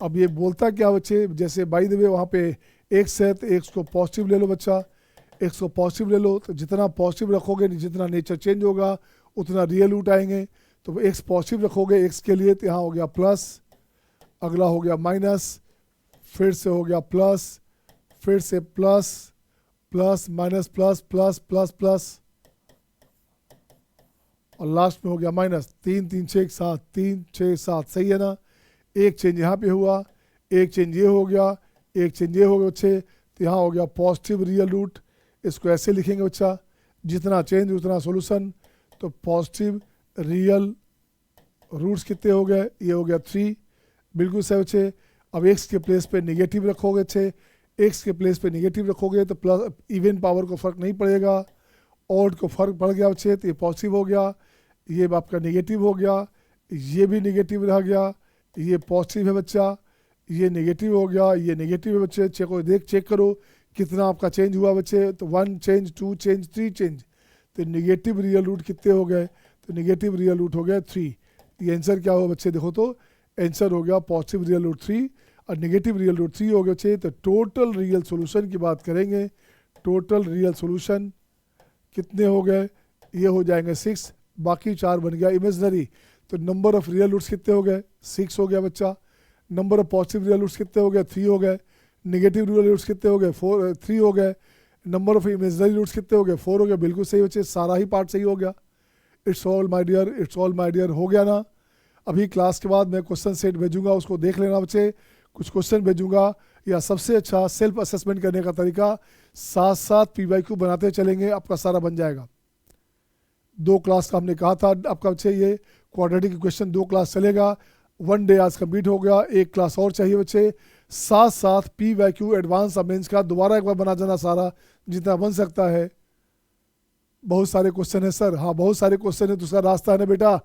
अब ये बोलता क्या बच्चे, जैसे बाय द वे वहाँ पे एक्स है तो एक्स को पॉजिटिव ले लो बच्चा, एक्स को पॉजिटिव ले लो, तो जितना पॉजिटिव रखोगे जितना नेचर चेंज होगा उतना रियल रूट आएंगे। तो एक्स पॉजिटिव रखोगे एक्स के लिए, तो यहाँ हो गया प्लस, अगला हो गया माइनस, फिर से हो गया प्लस, फिर से plus plus minus plus plus plus plus, और लास्ट में हो गया माइनस। 3 3 6 7, 3 6 7, सही है ना। एक चेंज यहाँ पे हुआ, एक चेंज ये हो गया, एक चेंज ये हो गया बच्चे, तो यहाँ हो गया पॉजिटिव रियल रूट। इसको ऐसे लिखेंगे बच्चा, जितना चेंज उतना सॉल्यूशन। तो पॉजिटिव रियल रूट्स कितने हो गए, ये हो गया 3, बिल्कुल सही बच्चे। अब एक्स के प्लेस पे नेगेटिव रखोगे बच्चे, एक्स के प्लेस पे नेगेटिव रखोगे तो प्लस इवन पावर को फर्क नहीं पड़ेगा, ऑड को फर्क पड़ गया बच्चे, तो ये पॉजिटिव हो गया, ये आपका नेगेटिव हो गया, ये भी नेगेटिव रह गया, ये पॉजिटिव है बच्चा, ये नेगेटिव हो गया, ये नेगेटिव है बच्चे। चेक करो कितना आपका चेंज हुआ बच्चे, तो 1 चेंज, 2 चेंज, 3 चेंज। तो नेगेटिव रियल रूट कितने हो गए, तो नेगेटिव रियल रूट हो गया 3। ये आंसर क्या हुआ बच्चे, देखो तो आंसर हो गया पॉजिटिव रियल रूट 3 और नेगेटिव रियल रूट 3 हो गए बच्चे। तो टोटल रियल सोल्यूशन की बात करेंगे, टोटल रियल सोल्यूशन कितने हो गए, ये हो जाएंगे 6, बाकी 4 बन गया इमेजनरी। तो नंबर ऑफ रियल रूट्स कितने हो गए, 6 हो गया बच्चा। Number of positive real roots कितने हो गए, 3 हो गए। नेगेटिव रियल रूट्स कितने हो गए, 3 हो गए। नंबर ऑफ इमेजनरी रूट्स कितने हो गए, 4 हो गए। बिल्कुल सही बच्चे, सारा ही पार्ट सही हो गया। It's all my dear, it's all my dear, हो गया ना। अभी क्लास के बाद मैं क्वेश्चन सेट भेजूंगा, उसको देख लेना बच्चे। कुछ क्वेश्चन भेजूंगा, या सबसे अच्छा सेल्फ असेसमेंट करने का तरीका, साथ साथ PYQ बनाते चलेंगे, आपका सारा बन जाएगा। 2 क्लास का हमने कहा था आपका बच्चे, ये क्वाड्रेटिक क्वेश्चन 2 क्लास चलेगा। 1 डे आज कंप्लीट हो गया, 1 क्लास और चाहिए बच्चे। साथ साथ PYQ एडवांस मेंस का दोबारा एक बार बना जाना सारा, जितना बन सकता है। बहुत सारे क्वेश्चन है सर, हाँ बहुत सारे क्वेश्चन है, तो उसका रास्ता है ना बेटा,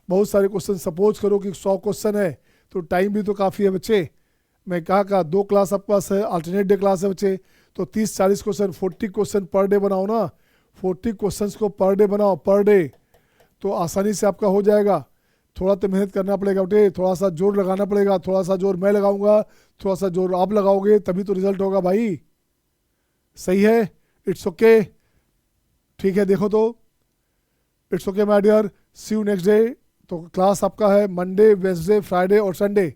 बहुत सारे क्वेश्चन। सपोज करो कि 100 क्वेश्चन है, तो टाइम भी तो काफ़ी है बच्चे। मैं कहा 2 क्लास आपके पास है, अल्टरनेट डे क्लास है बच्चे, तो 30-40 क्वेश्चन, 40 क्वेश्चन पर डे बनाओ ना। 40 क्वेश्चंस को पर डे बनाओ, पर डे, तो आसानी से आपका हो जाएगा। थोड़ा तो मेहनत करना पड़ेगा बेटे, थोड़ा सा जोर लगाना पड़ेगा, थोड़ा सा जोर मैं लगाऊंगा, थोड़ा सा जोर आप लगाओगे, तभी तो रिजल्ट होगा भाई। सही है, इट्स ओके, ठीक है। देखो तो it's okay my dear, see you next day. तो क्लास आपका है मंडे, वेडनेसडे, फ्राइडे और संडे।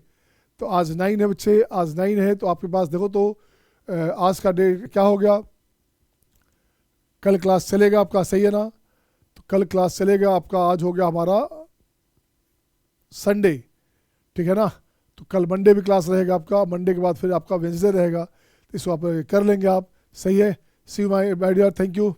तो आज 9 है बच्चे, आज 9 है, तो आपके पास देखो तो आज का डे क्या हो गया, कल क्लास चलेगा आपका, सही है ना। तो कल क्लास चलेगा आपका, आज हो गया हमारा संडे, ठीक है ना। तो कल मंडे भी क्लास रहेगा आपका, मंडे के बाद फिर आपका वेडनेसडे रहेगा, तो इसको आप कर लेंगे आप, सही है। See you my dear, thank you.